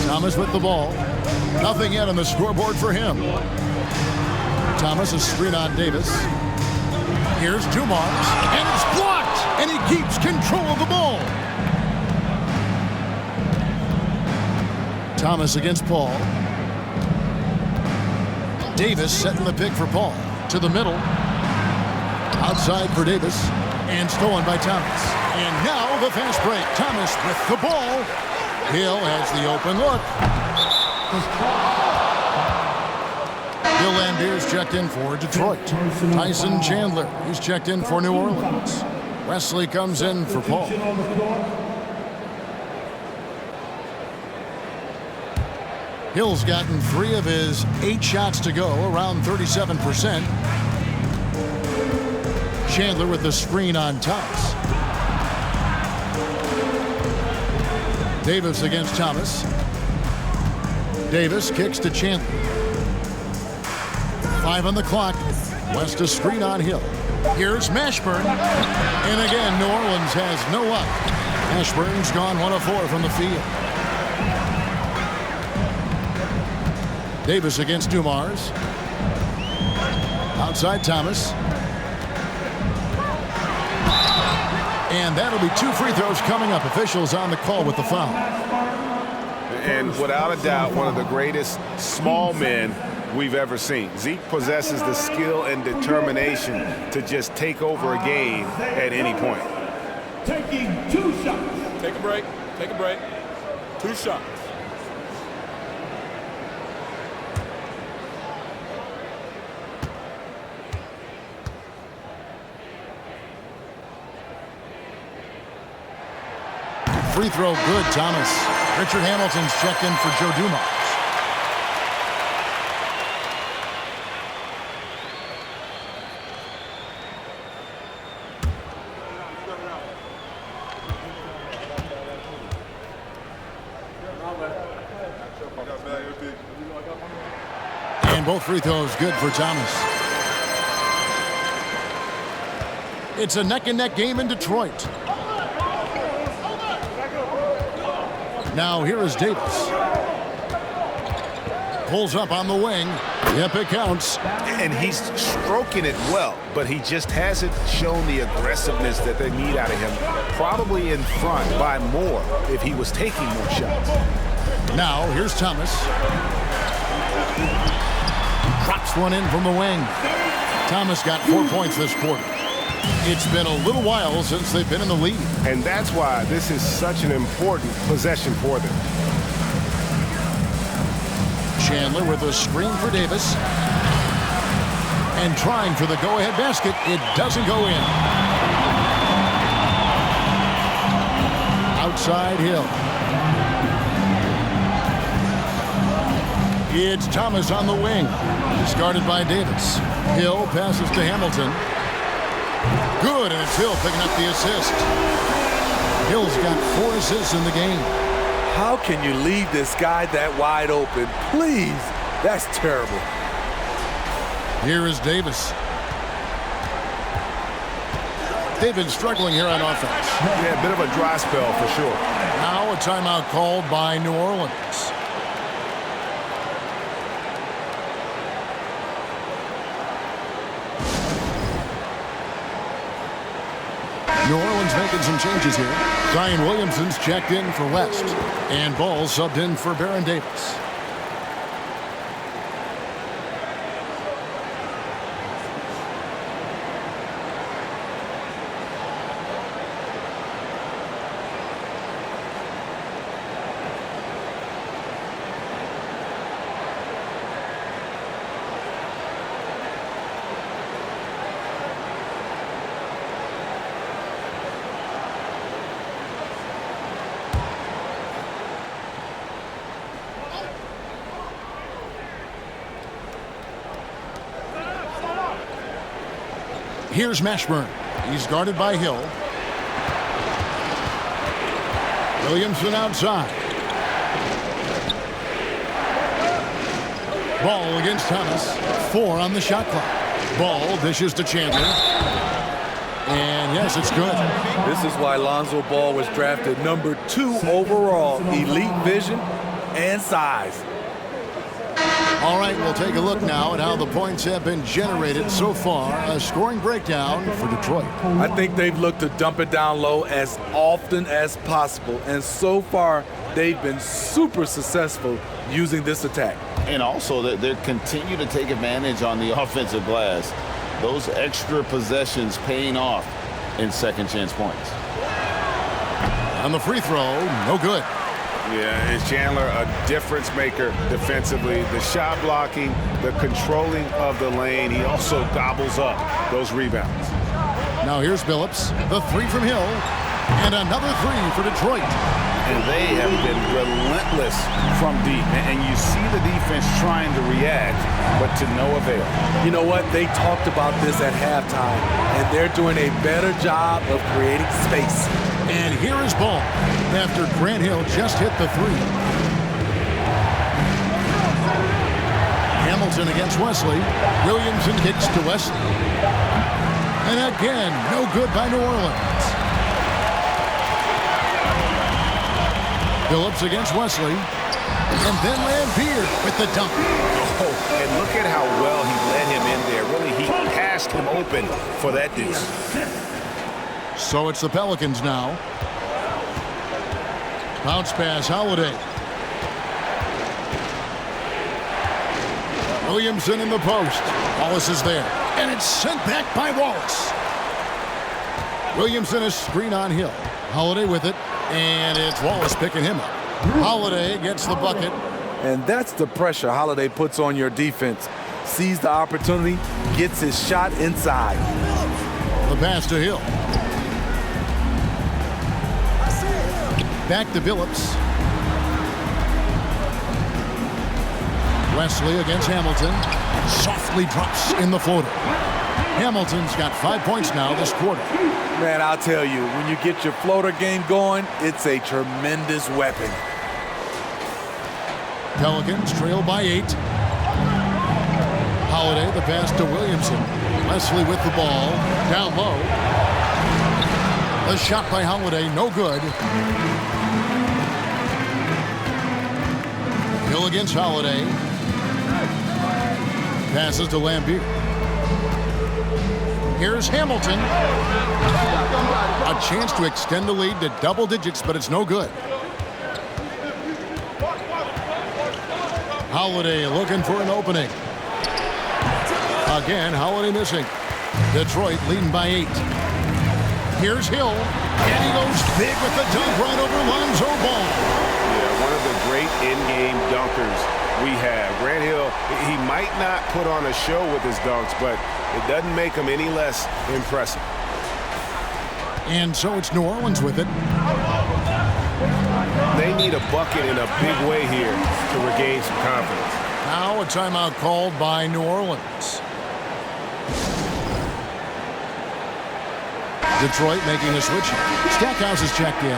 Thomas with the ball. Nothing yet on the scoreboard for him. Thomas, a screen on Davis. Here's Dumars, and it's blocked, and he keeps control of the ball. Thomas against Paul. Davis setting the pick for Paul. To the middle. Outside for Davis, and stolen by Thomas. And now the fast break. Thomas with the ball. Hill has the open look. Bill Lambeer's checked in for Detroit. Tyson Chandler, he's checked in for New Orleans. Wesley comes in for Paul. Hill's gotten 3 of his 8 shots to go, around 37%. Chandler with the screen on Thomas. Davis against Thomas. Davis kicks to Chandler. 5 on the clock. West a screen on Hill. Here's Mashburn. And again, New Orleans has no luck. Mashburn's gone 1 of 4 from the field. Davis against Dumars. Outside Thomas. And that'll be 2 free throws coming up. Officials on the call with the foul. And without a doubt, one of the greatest small men we've ever seen. Zeke possesses the skill and determination to just take over a game at any point. Taking 2 shots. Take a break. Take a break. 2 shots. Free throw good, Thomas. Richard Hamilton's checked in for Joe Dumars. And both free throws good for Thomas. It's a neck-and-neck game in Detroit. Now here is Davis. Pulls up on the wing. Yep, it counts. And he's stroking it well, but he just hasn't shown the aggressiveness that they need out of him. Probably in front by more if he was taking more shots. Now here's Thomas. Drops one in from the wing. Thomas got 4 points this quarter. It's been a little while since they've been in the lead. And that's why this is such an important possession for them. Chandler with a screen for Davis. And trying for the go-ahead basket. It doesn't go in. Outside Hill. It's Thomas on the wing. Discarded by Davis. Hill passes to Hamilton. Good, and it's Hill picking up the assist. Hill's got 4 assists in the game. How can you leave this guy that wide open? Please, that's terrible. Here is Davis. They've been struggling here on offense. Yeah, a bit of a dry spell for sure. Now a timeout called by New Orleans. New Orleans making some changes here. Zion Williamson's checked in for West. And Ball subbed in for Baron Davis. Here's Mashburn. He's guarded by Hill. Williamson outside. Ball against Thomas. 4 on the shot clock. Ball dishes to Chandler. And yes, it's good. This is why Lonzo Ball was drafted number 2 overall. Elite vision and size. All right, we'll take a look now at how the points have been generated so far. A scoring breakdown for Detroit. I think they've looked to dump it down low as often as possible. And so far, they've been super successful using this attack. And also, they continue to take advantage on the offensive glass. Those extra possessions paying off in second chance points. On the free throw, no good. Yeah, is Chandler a difference maker defensively? The shot blocking, the controlling of the lane. He also gobbles up those rebounds. Now here's Billups. The 3 from Hill. And another 3 for Detroit. And they have been relentless from deep. And you see the defense trying to react, but to no avail. You know what? They talked about this at halftime, and they're doing a better job of creating space. And here is Ball after Grant Hill just hit the 3. Hamilton against Wesley. Williamson kicks to Wesley. And again, no good by New Orleans. Billups against Wesley. And then Lampier with the dunk. Oh, and look at how well he led him in there. Really, he passed him open for that deuce. So it's the Pelicans now. Bounce pass, Holiday. Williamson in the post. Wallace is there. And it's sent back by Wallace. Williamson is screen on Hill. Holiday with it. And it's Wallace picking him up. Holiday gets the bucket. And that's the pressure Holiday puts on your defense. Sees the opportunity, gets his shot inside. The pass to Hill. Back to Billups. Wesley against Hamilton. Softly drops in the floater. Hamilton's got 5 points now this quarter. Man, I'll tell you, when you get your floater game going, it's a tremendous weapon. Pelicans trail by 8. Holiday, the pass to Williamson. Wesley with the ball. Down low. The shot by Holiday, no good. Hill against Holiday. Passes to Lambeer. Here's Hamilton. A chance to extend the lead to double digits, but it's no good. Holiday looking for an opening. Again, Holiday missing. Detroit leading by 8. Here's Hill. And he goes big with the dunk right over Lonzo Ball. Yeah, one of the great in-game dunkers we have. Grant Hill, he might not put on a show with his dunks, but it doesn't make him any less impressive. And so it's New Orleans with it. They need a bucket in a big way here to regain some confidence. Now a timeout called by New Orleans. Detroit making a switch. Stackhouse is checked in.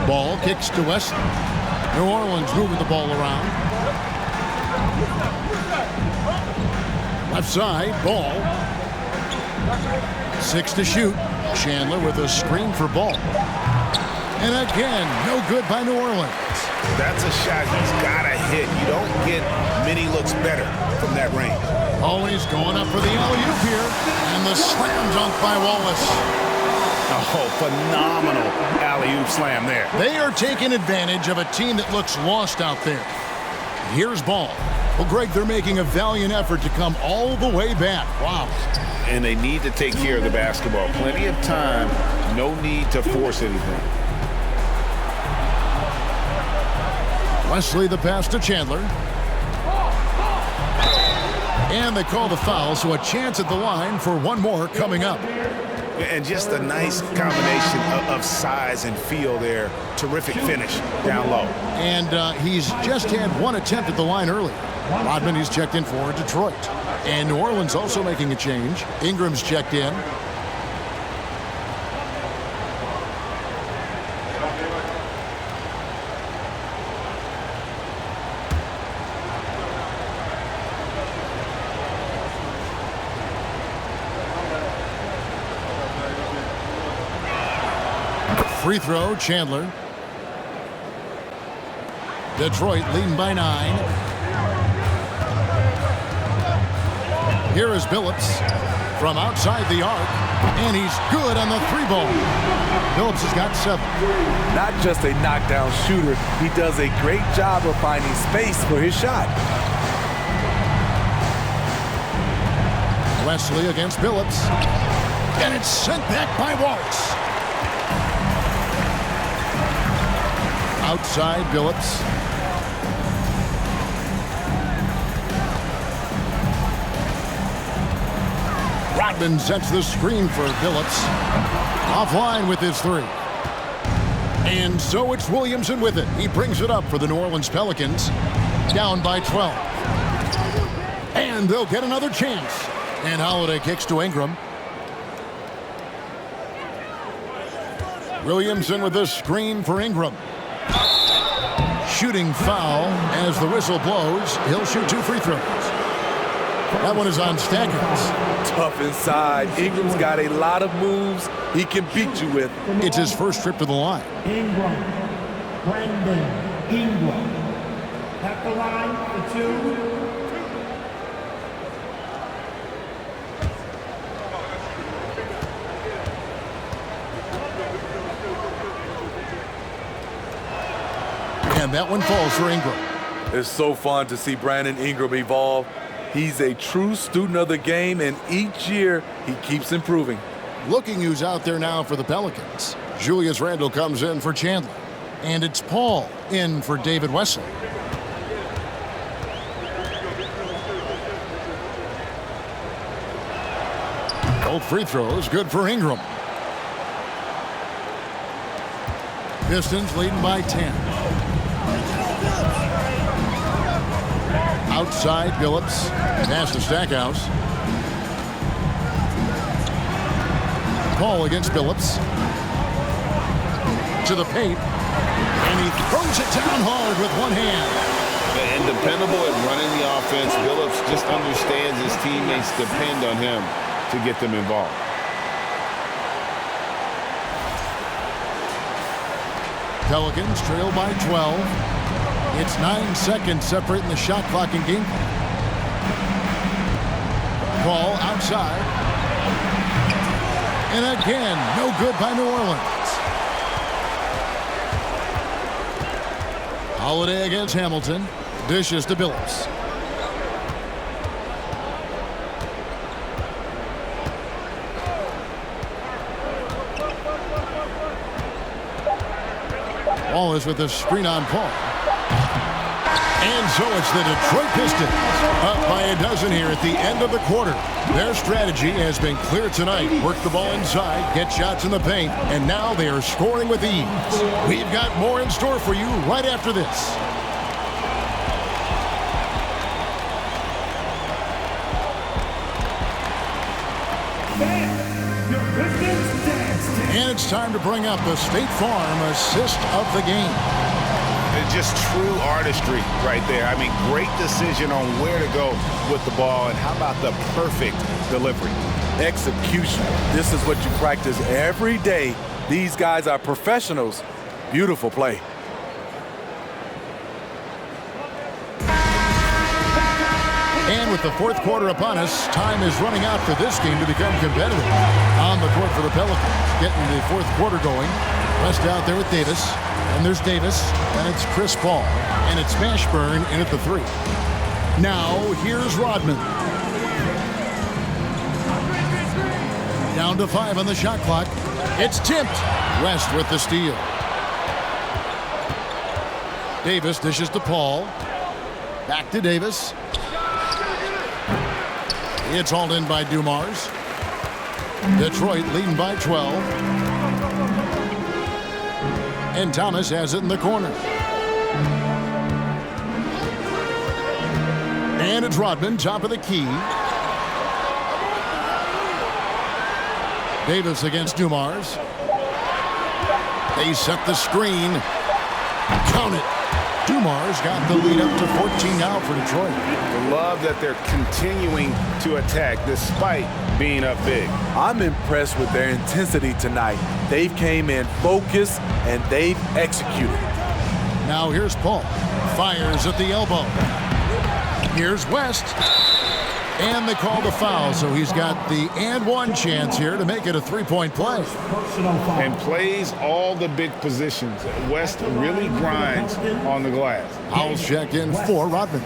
Ball kicks to Wesley. New Orleans moving the ball around. Left side, Ball. 6 to shoot. Chandler with a screen for Ball. And again, no good by New Orleans. That's a shot he's got to hit. You don't get many looks better from that range. Always going up for the alley-oop here. And the slam dunk by Wallace. Oh, phenomenal alley-oop slam there. They are taking advantage of a team that looks lost out there. Here's Ball. Well, Greg, they're making a valiant effort to come all the way back. Wow. And they need to take care of the basketball. Plenty of time. No need to force anything. Wesley the pass to Chandler. And they call the foul, so a chance at the line for one more coming up. And just a nice combination of size and feel there. Terrific finish down low. And he's just had one attempt at the line earlier. Rodman, he's checked in for Detroit. And New Orleans also making a change. Ingram's checked in. Free throw, Chandler. Detroit leading by 9. Here is Billups from outside the arc, and he's good on the 3-ball. Billups has got 7. Not just a knockdown shooter, he does a great job of finding space for his shot. Wesley against Billups, and it's sent back by Wallace. Outside Billups. Rodman sets the screen for Billups. Offline with his 3. And so it's Williamson with it. He brings it up for the New Orleans Pelicans. Down by 12. And they'll get another chance. And Holiday kicks to Ingram. Williamson with the screen for Ingram. Shooting foul as the whistle blows. He'll shoot 2 free throws. That one is on Stackhouse. Tough inside. Ingram's got a lot of moves he can beat you with. It's his first trip to the line. Ingram. Brandon Ingram. At the line for 2. And that one falls for Ingram. It's so fun to see Brandon Ingram evolve. He's a true student of the game, and each year he keeps improving. Looking who's out there now for the Pelicans. Julius Randle comes in for Chandler. And it's Paul in for David Wesley. Both free throws good for Ingram. Pistons leading by 10. Outside Billups. Pass to Stackhouse. Paul against Billups. To the paint. And he throws it down hard with one hand. And dependable at running the offense. Billups just understands his teammates depend on him to get them involved. Pelicans trail by 12. It's 9 seconds separating the shot clock and game clock. Ball outside. And again, no good by New Orleans. Holiday against Hamilton. Dishes to Billups. Wallace with a screen on Paul. And so it's the Detroit Pistons up by a dozen here at the end of the quarter. Their strategy has been clear tonight. Work the ball inside, get shots in the paint, and now they are scoring with ease. We've got more in store for you right after this. And it's time to bring up the State Farm assist of the game. It's just true artistry right there. I mean, great decision on where to go with the ball, and how about the perfect delivery? Execution. This is what you practice every day. These guys are professionals. Beautiful play. And with the fourth quarter upon us, time is running out for this game to become competitive. On the court for the Pelicans, getting the fourth quarter going. West out there with Davis. And there's Davis. And it's Chris Paul. And it's Mashburn in at the 3. Now, here's Rodman. Down to 5 on the shot clock. It's tipped. West with the steal. Davis dishes to Paul. Back to Davis. It's hauled in by Dumars. Detroit leading by 12. And Thomas has it in the corner. And it's Rodman, top of the key. Davis against Dumars. They set the screen. Count it. Dumars got the lead up to 14 now for Detroit. I love that they're continuing to attack despite being up big. I'm impressed with their intensity tonight. They've came in focused and they've executed. Now here's Paul. Fires at the elbow. Here's West. And they call the foul, so he's got the and one chance here to make it a three-point play. And plays all the big positions. West really grinds on the glass. Howell's checked in for Rodman.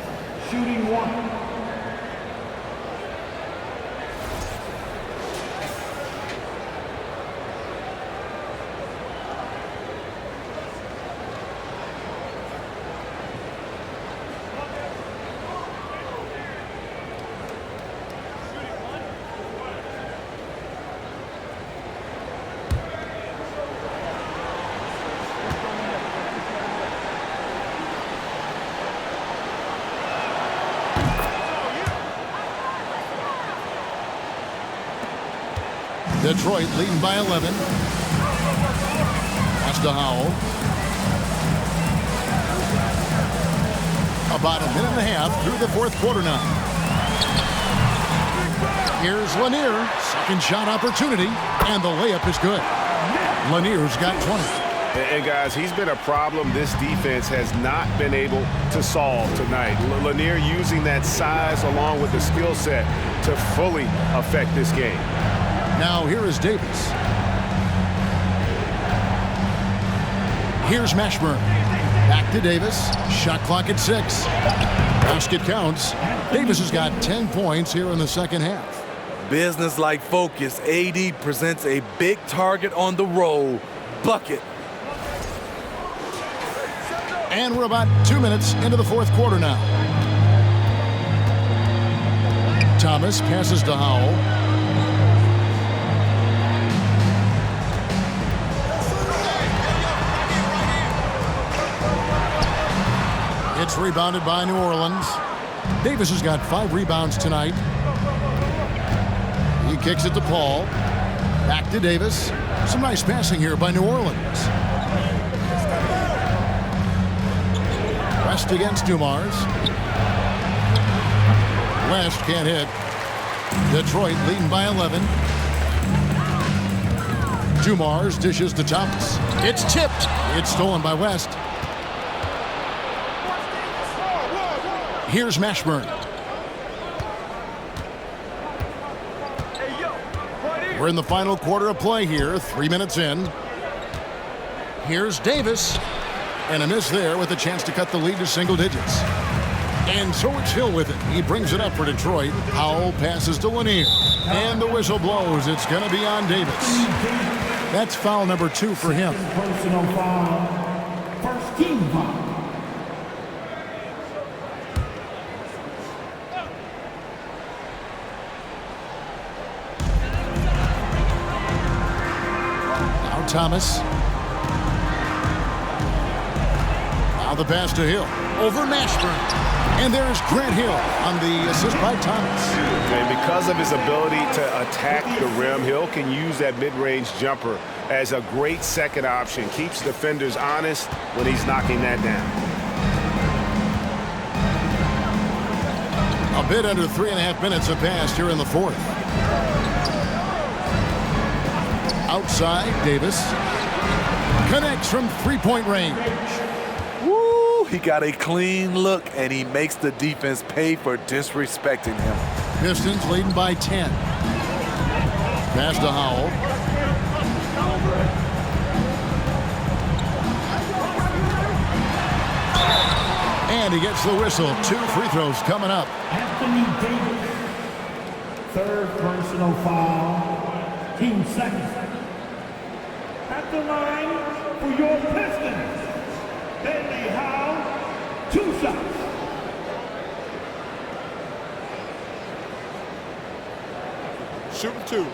Shooting 1. Detroit leading by 11. Pass to Howell. About a minute and a half through the fourth quarter now. Here's Lanier. Second shot opportunity, and the layup is good. Lanier's got 20. And guys, he's been a problem this defense has not been able to solve tonight. Lanier using that size along with the skill set to fully affect this game. Now here is Davis. Here's Mashburn. Back to Davis. Shot clock at 6. Basket counts. Davis has got 10 points here in the second half. Business-like focus. AD presents a big target on the roll. Bucket. And we're about 2 minutes into the fourth quarter now. Thomas passes to Howell. It's rebounded by New Orleans. Davis has got 5 rebounds tonight. He kicks it to Paul. Back to Davis. Some nice passing here by New Orleans. West against Dumars. West can't hit. Detroit leading by 11. Dumars dishes to Thomas. It's tipped. It's stolen by West. Here's Mashburn. We're in the final quarter of play here, 3 minutes in. Here's Davis. And a miss there with a chance to cut the lead to single digits. And so it's Hill with it. He brings it up for Detroit. Howell passes to Lanier. And the whistle blows. It's going to be on Davis. That's foul number 2 for him. Personal foul. First team foul. Now Thomas. Now the pass to Hill. Over Mashburn. And there's Grant Hill on the assist by Thomas. And because of his ability to attack the rim, Hill can use that mid-range jumper as a great second option. Keeps defenders honest when he's knocking that down. A bit under 3.5 minutes have passed here in the fourth. Outside, Davis. Connects from three-point range. He got a clean look, and he makes the defense pay for disrespecting him. Pistons leading by 10. Pass to Howell. And he gets the whistle. 2 free throws coming up. Anthony Davis. Third personal foul. Team second. At the line for your Pistons. Bailey Howe, 2 shots. Shooting 2.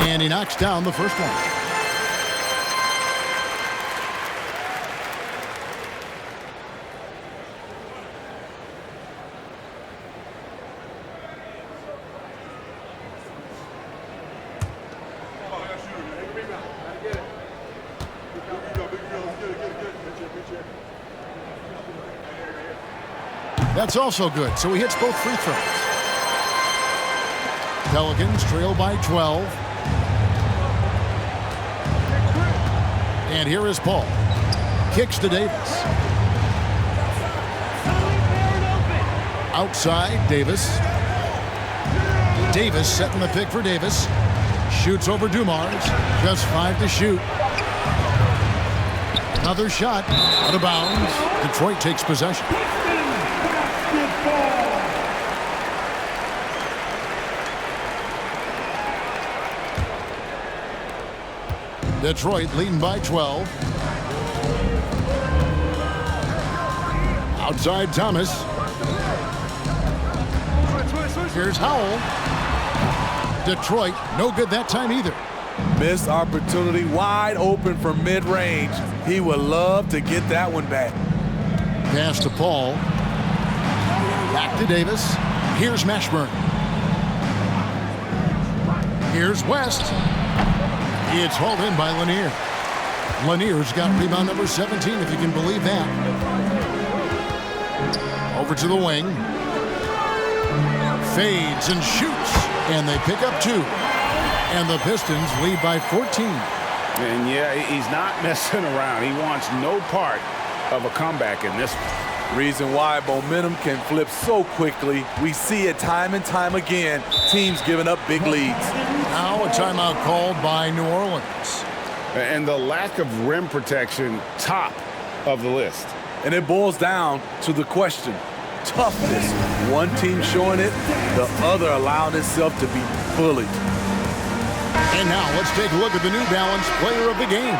And he knocks down the first one. That's also good, so he hits both free throws. Pelicans trail by 12. And here is Paul. Kicks to Davis. Outside, Davis. Davis setting the pick for Davis. Shoots over Dumars. Just 5 to shoot. Another shot. Out of bounds. Detroit takes possession. Detroit leading by 12. Outside Thomas. Here's Howell. Detroit, no good that time either. Missed opportunity, wide open from mid-range. He would love to get that one back. Pass to Paul. Back to Davis. Here's Mashburn. Here's West. It's hauled in by Lanier. Lanier's got rebound number 17, if you can believe that. Over to the wing. Fades and shoots. And they pick up 2. And the Pistons lead by 14. And yeah, he's not messing around. He wants no part of a comeback in this one. Reason why momentum can flip so quickly. We see it time and time again. Teams giving up big leads. Now a timeout called by New Orleans. And the lack of rim protection, top of the list. And it boils down to the question. Toughness. One team showing it, the other allowing itself to be bullied. And now let's take a look at the New Balance player of the game.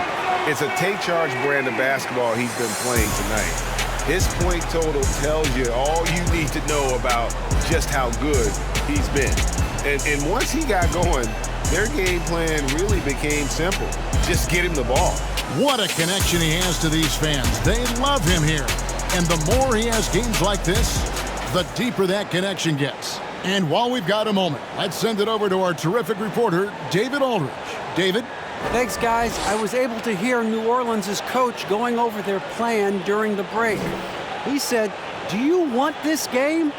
It's a take charge brand of basketball he's been playing tonight. His point total tells you all you need to know about just how good he's been. And once he got going, their game plan really became simple. Just get him the ball. What a connection he has to these fans. They love him here. And the more he has games like this, the deeper that connection gets. And while we've got a moment, let's send it over to our terrific reporter, David Aldridge. David? Thanks, guys. I was able to hear New Orleans' coach going over their plan during the break. He said, "Do you want this game?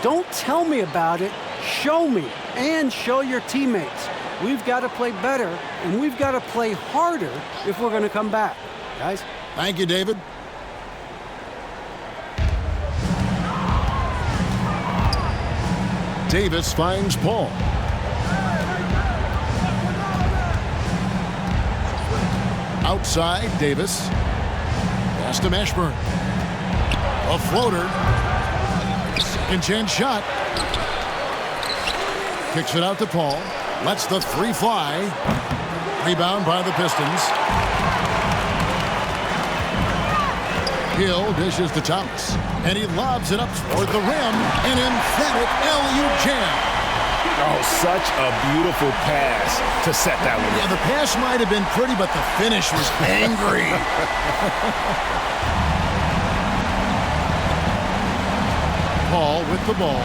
Don't tell me about it. Show me and show your teammates. We've got to play better, and we've got to play harder if we're going to come back." Guys? Thank you, David. Davis finds Paul. Outside, Davis. Pass to Mashburn. A floater. Second chance shot. Kicks it out to Paul. Lets the 3 fly. Rebound by the Pistons. Hill dishes to Thomas. And he lobs it up toward the rim. An emphatic LU jam. Oh, such a beautiful pass to set that one. Yeah, the pass might have been pretty, but the finish was angry. Paul with the ball.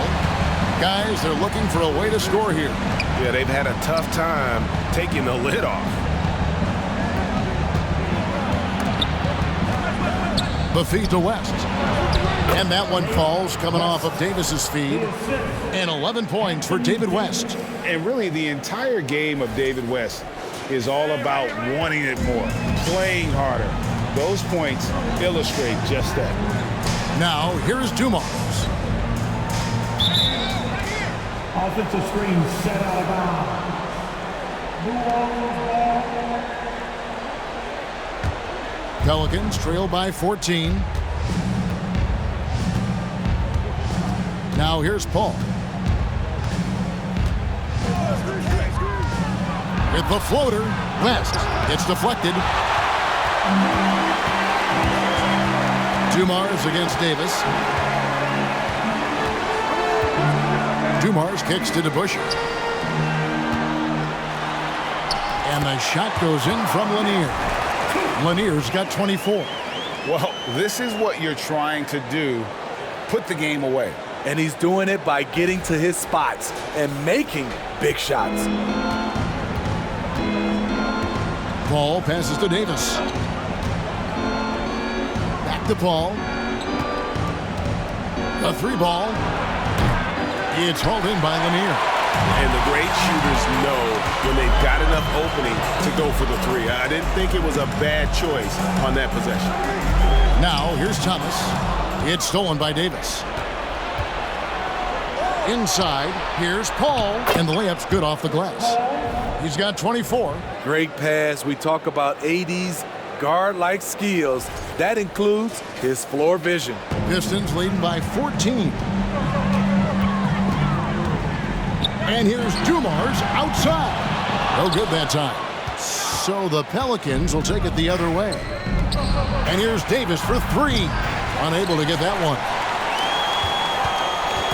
Guys, they're looking for a way to score here. Yeah, they've had a tough time taking the lid off. The feed to West. And that one falls coming off of Davis's feed. And 11 points for David West. And really, the entire game of David West is all about wanting it more, playing harder. Those points illustrate just that. Now, here's Dumars. Offensive screen set out of bounds. New Orleans ball. Pelicans trail by 14. Now here's Paul. With the floater, West. It's deflected. Dumars against Davis. Dumars kicks to DeBusschere. And the shot goes in from Lanier. Lanier's got 24. Well, this is what you're trying to do. Put the game away. And he's doing it by getting to his spots and making big shots. Paul passes to Davis. Back to Paul. A 3 ball. It's hauled in by Lanier. And the great shooters know when they've got enough opening to go for the 3. I didn't think it was a bad choice on that possession. Now, here's Thomas. It's stolen by Davis. Inside, here's Paul. And the layup's good off the glass. He's got 24. Great pass. We talk about AD's guard-like skills. That includes his floor vision. Pistons leading by 14. And here's Dumars outside. No good that time. So the Pelicans will take it the other way. And here's Davis for 3. Unable to get that one.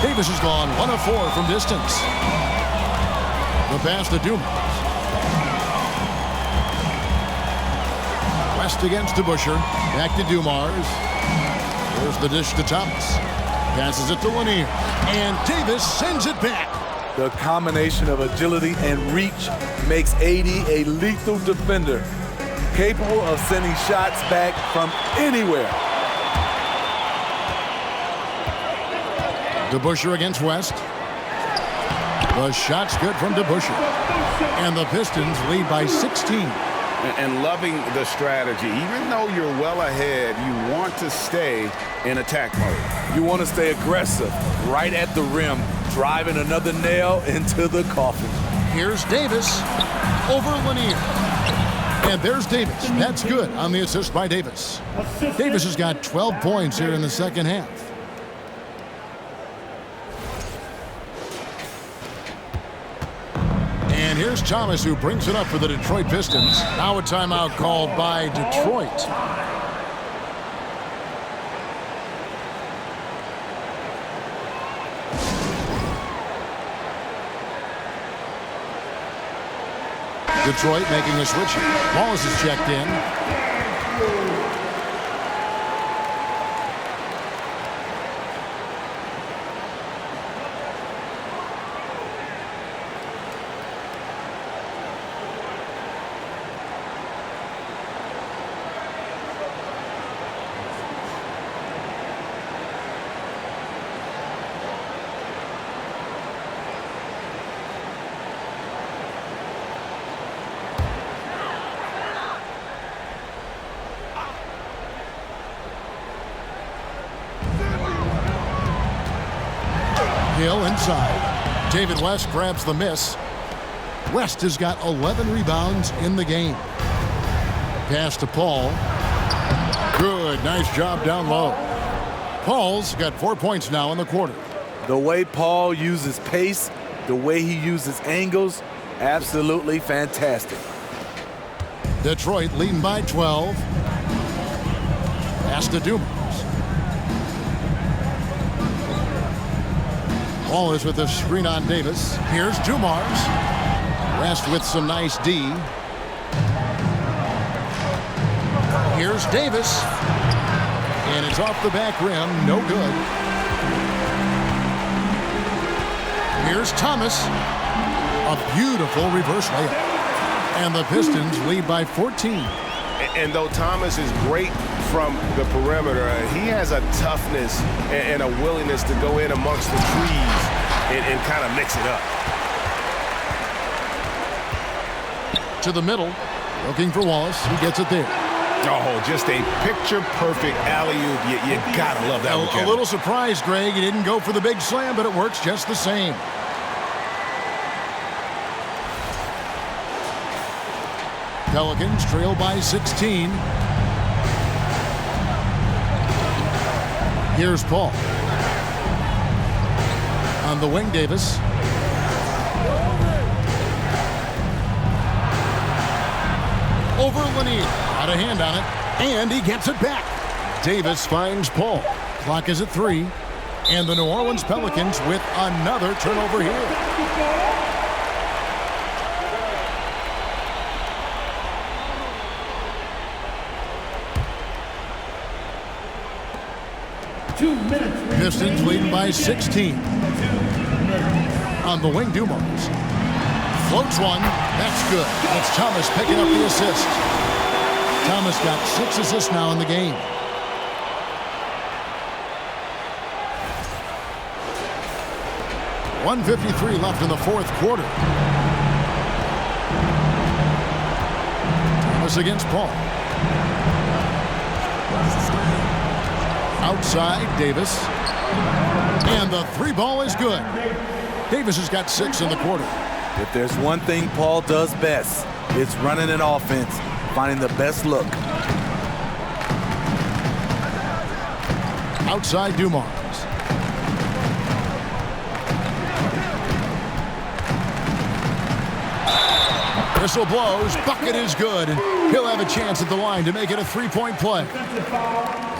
Davis has gone 1 of 4 from distance. The pass to Dumars. West against DeBusschere. Back to Dumars. There's the dish to Thomas. Passes it to Lanier. And Davis sends it back. The combination of agility and reach makes AD a lethal defender, capable of sending shots back from anywhere. DeBusschere against West. The shot's good from DeBusschere. And the Pistons lead by 16. And loving the strategy. Even though you're well ahead, you want to stay in attack mode. You want to stay aggressive, right at the rim, driving another nail into the coffin. Here's Davis over Lanier. And there's Davis. That's good on the assist by Davis. Davis has got 12 points here in the second half. And here's Thomas, who brings it up for the Detroit Pistons. Now a timeout called by Detroit. Detroit making a switch. Wallace is checked in. Hill inside. David West grabs the miss. West has got 11 rebounds in the game. Pass to Paul. Good, nice job down low. Paul's got 4 points now in the quarter. The way Paul uses pace, the way he uses angles, absolutely fantastic. Detroit leading by 12. Pass to Dumars. Wallace with a screen on Davis. Here's Dumars. West with some nice D. Here's Davis. And it's off the back rim. No good. Here's Thomas. A beautiful reverse layup. And the Pistons lead by 14. And though Thomas is great from the perimeter, he has a toughness and a willingness to go in amongst the trees and kind of mix it up. To the middle, looking for Wallace. He gets it there. Oh, just a picture-perfect alley-oop. You gotta love that one, A little surprised, Greg. He didn't go for the big slam, but it works just the same. Pelicans trail by 16. Here's Paul. On the wing, Davis. Over Lanier. Out of hand on it. And he gets it back. Davis finds Paul. Clock is at 3. And the New Orleans Pelicans with another turnover here. Pistons leading by 16. On the wing, Dumars. Floats one. That's good. That's Thomas picking up the assist. Thomas got 6 assists now in the game. .153 left in the fourth quarter. Thomas against Paul. Outside, Davis. And the 3 ball is good. Davis has got 6 in the quarter. If there's one thing Paul does best, it's running an offense, finding the best look. Outside, Dumars. Whistle blows. Bucket is good. And he'll have a chance at the line to make it a 3-point play.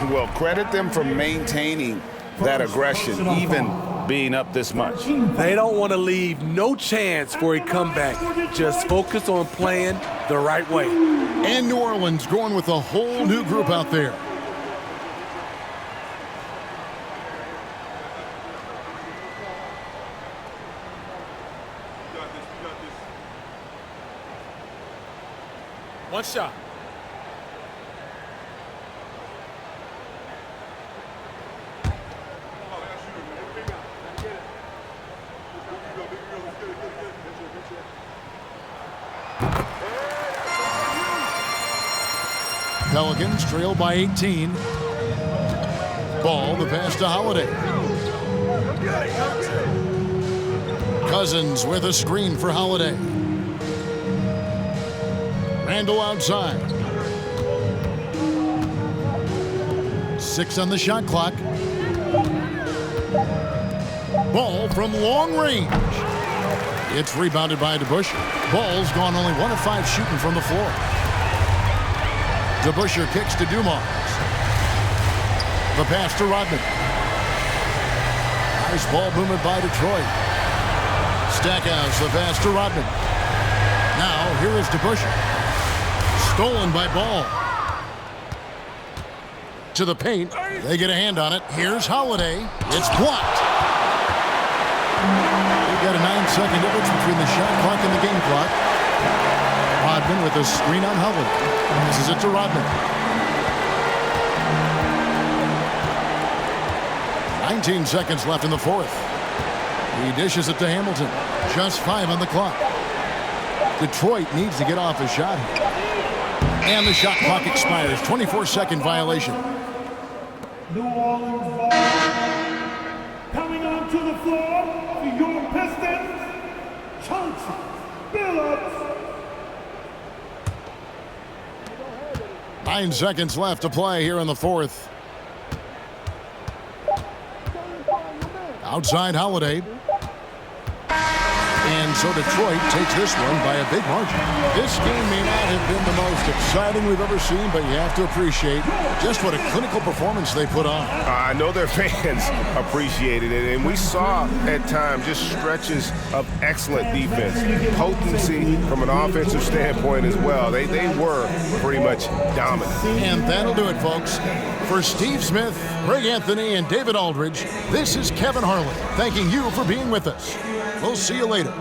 Well, credit them for maintaining that aggression, even being up this much. They don't want to leave no chance for a comeback. Just focus on playing the right way. And New Orleans going with a whole new group out there. One shot. Pelicans trail by 18. Ball, the pass to Holiday. Cousins with a screen for Holiday. Randall outside. 6 on the shot clock. Ball from long range. It's rebounded by DeBusschere. Ball's gone only 1 of 5 shooting from the floor. DeBusschere kicks to Dumars. The pass to Rodman. Nice ball movement by Detroit. Stackhouse, the pass to Rodman. Now, here is DeBusschere. Stolen by Ball. To the paint. They get a hand on it. Here's Holiday. It's blocked. We've got a 9-second difference between the shot clock and the game clock. Rodman with a screen on Holiday. This is it to Rodman. 19 seconds left in the fourth. He dishes it to Hamilton. Just 5 on the clock. Detroit needs to get off a shot here. And the shot clock expires. 24-second violation. New Orleans ball. Coming onto the floor for your Pistons, Chauncey Billups. 9 seconds left to play here in the fourth. Outside Holiday. And so Detroit takes this one by a big margin. This game may not have been the most exciting we've ever seen, but you have to appreciate just what a clinical performance they put on. I know their fans appreciated it, and we saw at times just stretches of excellent defense, potency from an offensive standpoint as well. They were pretty much dominant. And that'll do it, folks. For Steve Smith, Greg Anthony, and David Aldridge, this is Kevin Harlan thanking you for being with us. We'll see you later.